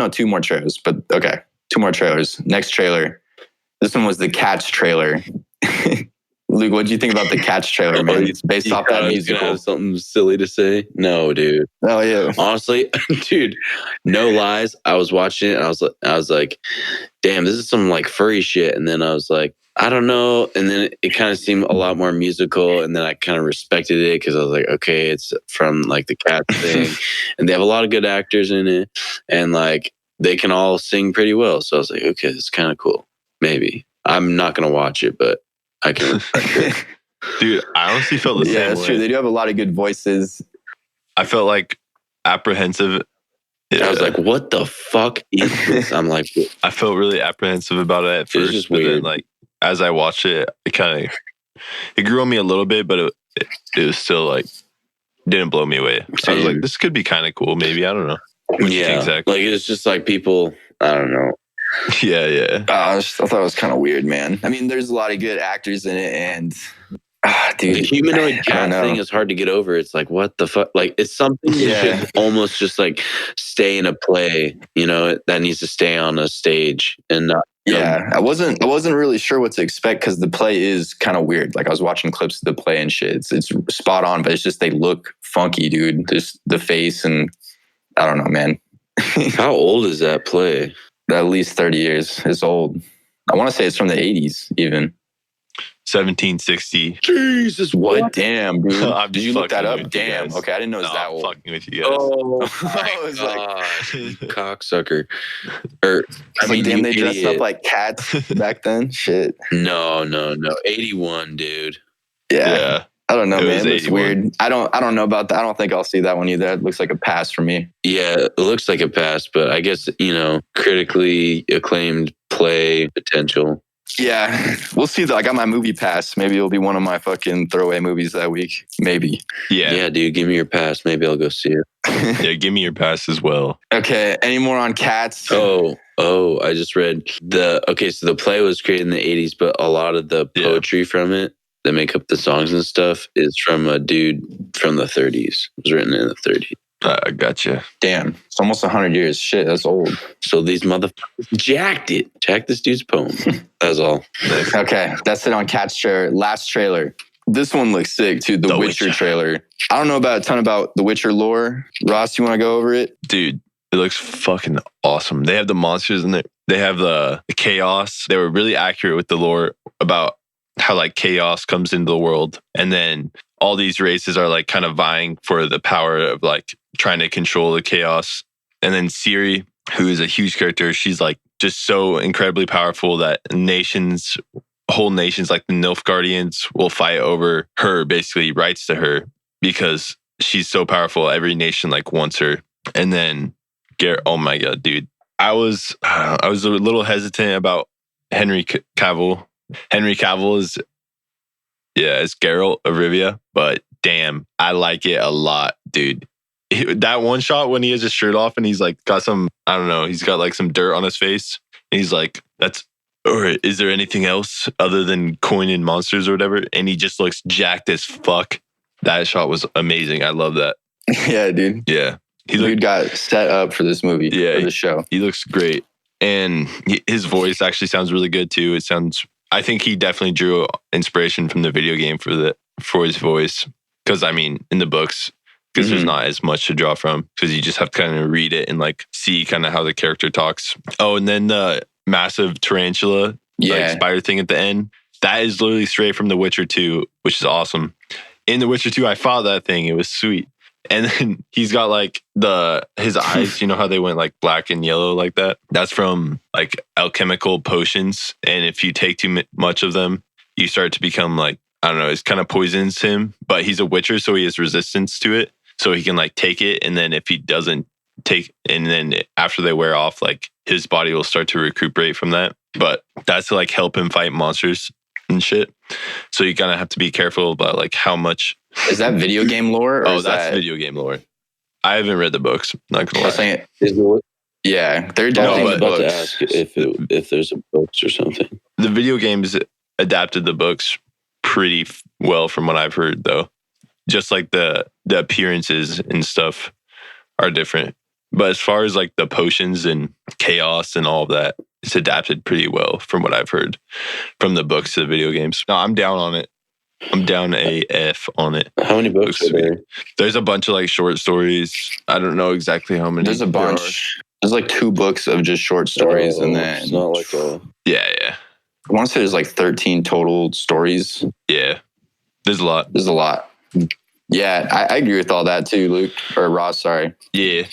two more trailers. But okay, two more trailers. Next trailer. This one was the Cats trailer. Luke, what do you think about the Cats trailer, man? It's based off that musical. Have something silly to say? No, dude. Oh yeah. Honestly, dude, no lies. I was watching it and I was like, damn, this is some like furry shit. And then I was like, I don't know. And then it kind of seemed a lot more musical. And then I kind of respected it because I was like, okay, it's from like the Cats thing. And they have a lot of good actors in it. And like, they can all sing pretty well. So I was like, okay, it's kind of cool. Maybe. I'm not going to watch it, but I can respect it. Dude, I honestly felt the same way. Yeah, that's true. They do have a lot of good voices. I felt like apprehensive. I was like, what the fuck is this? I'm like, I felt really apprehensive about it at It was first, just but then weird. like as I watched it, it grew on me a little bit, but it was still like didn't blow me away. So I was like, Same. this could be kind of cool, maybe. I don't know. What do you think, Zach? like it's just like people, I don't know. Yeah. I thought it was kind of weird, man. I mean, there's a lot of good actors in it, and dude, The humanoid I don't cat know. thing is hard to get over. It's like, what the fuck? Like, it's something that should almost just like stay in a play, you know, that needs to stay on a stage and not. Yeah, I wasn't really sure what to expect because the play is kind of weird. Like I was watching clips of the play and shit. It's spot on, but it's just they look funky, dude. Just the face and I don't know, man. How old is that play? At least 30 years. It's old. I want to say it's from the 80s, even. 1760. Jesus, what? Damn, dude. I'm Did you look that fucking up? with you Damn. guys. Okay, I didn't know it was that I'm old. fucking with you guys. Oh, I was like, God, you cocksucker. Or, I mean, damn, you they dressed idiot. up like cats back then. Shit. No. 81, dude. Yeah. I don't know, It man. was It looks 81. weird. I don't know about that. I don't think I'll see that one either. It looks like a pass for me. Yeah, it looks like a pass, but I guess, you know, critically acclaimed play potential. Yeah, we'll see though. I got my movie pass. Maybe it'll be one of my fucking throwaway movies that week. Maybe. Yeah. Dude, give me your pass. Maybe I'll go see it. Yeah, give me your pass as well. Okay. Any more on cats? Oh, I just read so the play was created in the 80s, but a lot of the poetry from it that make up the songs and stuff is from a dude from the 30s. It was written in the 30s. I gotcha. Damn. It's almost 100 years. Shit, that's old. So these motherfuckers jacked this dude's poem. That's all. Okay. That's it on Cats trailer. Last trailer. This one looks sick too. The Witcher trailer. I don't know about a ton about the Witcher lore. Ross, you want to go over it? Dude, it looks fucking awesome. They have the monsters in there. They have the chaos. They were really accurate with the lore about how like chaos comes into the world. And then all these races are like kind of vying for the power of like trying to control the chaos. And then Ciri, who is a huge character, she's like just so incredibly powerful that whole nations like the Nilfgaardians will fight over her, basically rights to her because she's so powerful. Every nation like wants her. And then oh my God, dude. I was a little hesitant about Henry Cavill. Henry Cavill is Geralt of Rivia, but damn, I like it a lot, dude. That one shot when he has his shirt off and he's like got some, I don't know, he's got like some dirt on his face. And he's like, or is there anything else other than coin and monsters or whatever? And he just looks jacked as fuck. That shot was amazing. I love that. Yeah, dude. Yeah. Dude got set up for this movie, for the show. He looks great. And his voice actually sounds really good too. I think he definitely drew inspiration from the video game for his voice. Because I mean, in the books, because there's not as much to draw from. Because you just have to kind of read it and like see kind of how the character talks. Oh, and then the massive tarantula, like spider thing at the end. That is literally straight from The Witcher 2, which is awesome. In The Witcher 2, I fought that thing. It was sweet. And then he's got like his eyes, you know how they went like black and yellow like that? That's from like alchemical potions. And if you take too much of them, you start to become like, I don't know, it kind of poisons him. But he's a witcher, so he has resistance to it. So he can like take it. And then if he doesn't and then after they wear off, like his body will start to recuperate from that. But that's to like help him fight monsters and shit. So you kind of have to be careful about like how much. Is that video game lore? Or That's video game lore. I haven't read the books. Not gonna lie. Yeah, they're definitely about to ask if there's a books or something. The video games adapted the books pretty well from what I've heard, though. Just like the appearances and stuff are different. But as far as like the potions and chaos and all of that, it's adapted pretty well from what I've heard from the books to the video games. No, I'm down on it. I'm down AF on it. How many books are there? There's a bunch of like short stories. I don't know exactly how many. There's a bunch. There's like 2 books of just short stories, and then it's not like a. Yeah. I want to say there's like 13 total stories. Yeah, there's a lot. There's a lot. Yeah, I agree with all that too, Luke or Ross. Sorry. Yeah.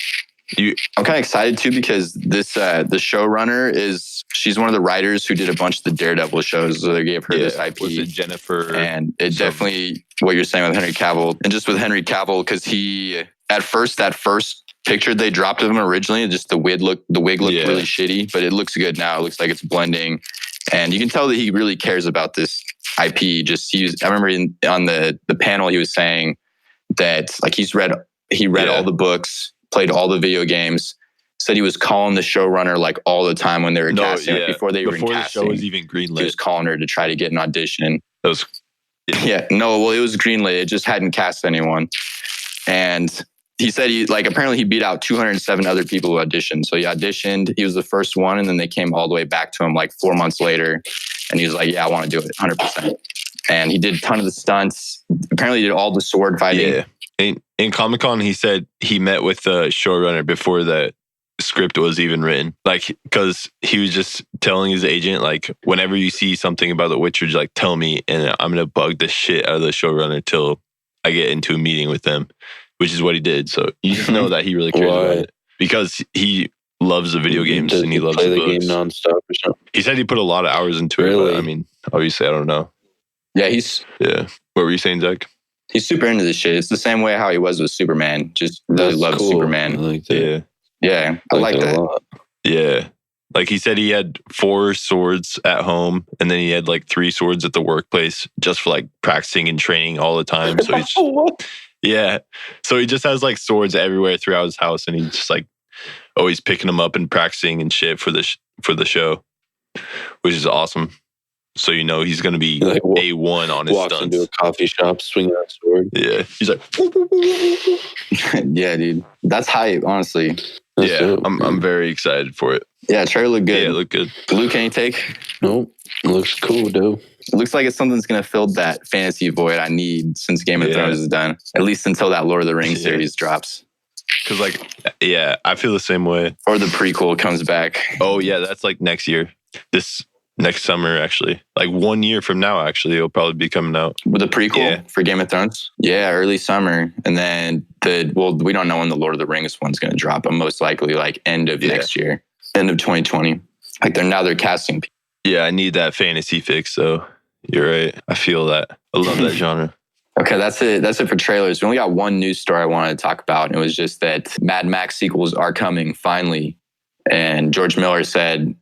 I'm kind of excited too because this the showrunner is She's one of the writers who did a bunch of the Daredevil shows. So they gave her this IP. Was it Jennifer? And it definitely, what you're saying with Henry Cavill, and just with Henry Cavill, because he, at first, that first picture they dropped of him originally, just the wig looked really shitty, but it looks good now. It looks like it's blending. And you can tell that he really cares about this IP. I remember on the panel, he was saying that like he read all the books, played all the video games, said he was calling the showrunner like all the time when they were casting, before they were casting. Before the show was even greenlit. He was calling her to try to get an audition. That was, it was greenlit. It just hadn't cast anyone. And he said apparently he beat out 207 other people who auditioned. So he auditioned, he was the first one, and then they came all the way back to him like 4 months later. And he was like, yeah, I want to do it 100%. And he did a ton of the stunts. Apparently he did all the sword fighting. Yeah. In Comic-Con, he said he met with the showrunner before the script was even written. Like, because he was just telling his agent, like, whenever you see something about The Witcher, like, tell me, and I'm going to bug the shit out of the showrunner till I get into a meeting with them, which is what he did. So you just know that he really cares about it because he loves the video games and he loves play the books. game nonstop or something. He said he put a lot of hours into it, but I mean, obviously, I don't know. Yeah, What were you saying, Zach? He's super into this shit. It's the same way how he was with Superman. Just really loves Superman. I like that. Yeah, I like that. A lot. Yeah. Like he said he had 4 swords at home and then he had like 3 swords at the workplace just for like practicing and training all the time. So he's so he just has like swords everywhere throughout his house and he's just like always picking them up and practicing and shit for the show, which is awesome. So you know he's gonna be like A1 on his walks stunts. into a coffee shop swinging a sword. Yeah, he's like, yeah, dude, that's hype. Honestly, That's dope, I'm very excited for it. Yeah, trailer looked good. Yeah, it looked good. Luke, any take? Nope, it looks cool, dude. It looks like it's something that's gonna fill that fantasy void I need since Game of Thrones is done. At least until that Lord of the Rings series drops. Because I feel the same way. Or the prequel comes back. Oh yeah, that's like next year. This next summer, actually. Like 1 year from now, actually, it'll probably be coming out. With the prequel for Game of Thrones? Yeah, early summer. And then we don't know when the Lord of the Rings one's going to drop, but most likely like end of next year, end of 2020. Like they're casting people. Yeah, I need that fantasy fix, so you're right. I feel that. I love that genre. Okay, that's it. That's it for trailers. We only got one news story I wanted to talk about, and it was just that Mad Max sequels are coming finally. And George Miller said,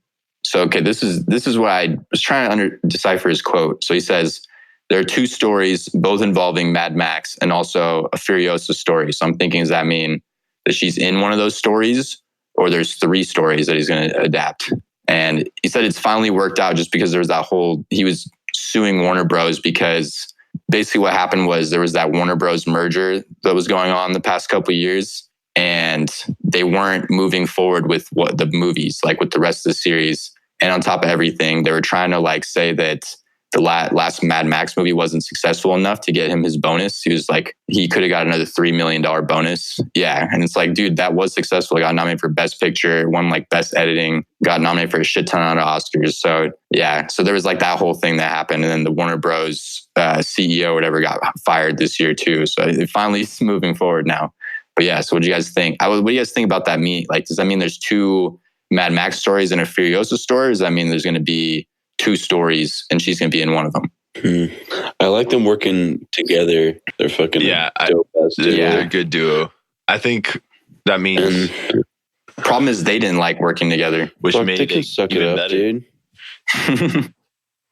so, okay, this is what I was trying to decipher his quote. So he says, there are 2 stories, both involving Mad Max and also a Furiosa story. So I'm thinking, does that mean that she's in one of those stories or there's 3 stories that he's going to adapt? And he said it's finally worked out just because there was he was suing Warner Bros. Because basically what happened was there was that Warner Bros. Merger that was going on the past couple of years. And they weren't moving forward with what the movies, like with the rest of the series. And on top of everything, they were trying to like say that the last Mad Max movie wasn't successful enough to get him his bonus. He was like, he could have got another $3 million bonus. Yeah. And it's like, dude, that was successful. He got nominated for Best Picture, won like Best Editing, got nominated for a shit ton of Oscars. So yeah. So there was like that whole thing that happened. And then the Warner Bros. CEO or whatever got fired this year too. So it finally is moving forward now. But yeah, so what do you guys think? What do you guys think about that? Like, does that mean there's 2 Mad Max stories and a Furiosa story? Or does that mean there's going to be 2 stories and she's going to be in one of them? I like them working together. They're fucking dope. They're a good duo. I think that means... Problem is they didn't like working together. Which made it suck it up, better. Dude.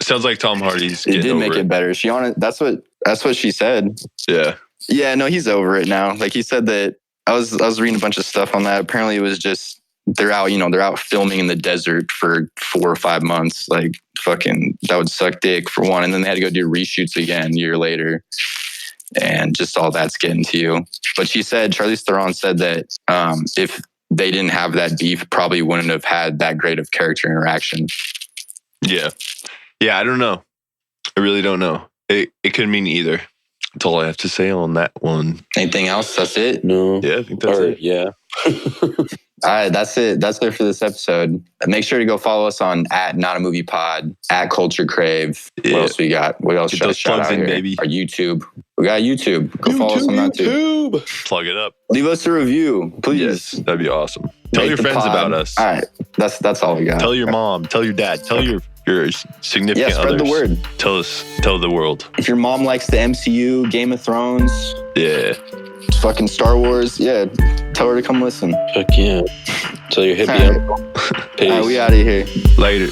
Sounds like Tom Hardy's It did make it better. That's what she said. Yeah. Yeah, no, he's over it now. Like he said that I was reading a bunch of stuff on that. Apparently it was just they're out filming in the desert for 4 or 5 months. Like fucking that would suck dick for one. And then they had to go do reshoots again a year later. And just all that's getting to you. But Charlize Theron said that if they didn't have that beef, probably wouldn't have had that great of character interaction. Yeah. Yeah, I don't know. I really don't know. It could mean either. That's all I have to say on that one. Anything else? That's it? No. Yeah, I think that's it. Yeah. All right, that's it. That's it for this episode. Make sure to go follow us on @NotAMoviePod, @CultureCrave. Yeah. What else we got? What else should I shout out here? Baby. Our YouTube. We got YouTube. Go follow us on that too. Plug it up. Leave us a review, please. Yes, that'd be awesome. Tell your friends about us. All right. That's all we got. Tell your mom, tell your dad, tell your significant Yeah, spread others. the word. Tell the world. If your mom likes the MCU, Game of Thrones, Yeah. fucking Star Wars, yeah, tell her to come listen. Fuck yeah. Tell your hippie uncle. Peace. All right, we out of here. Later.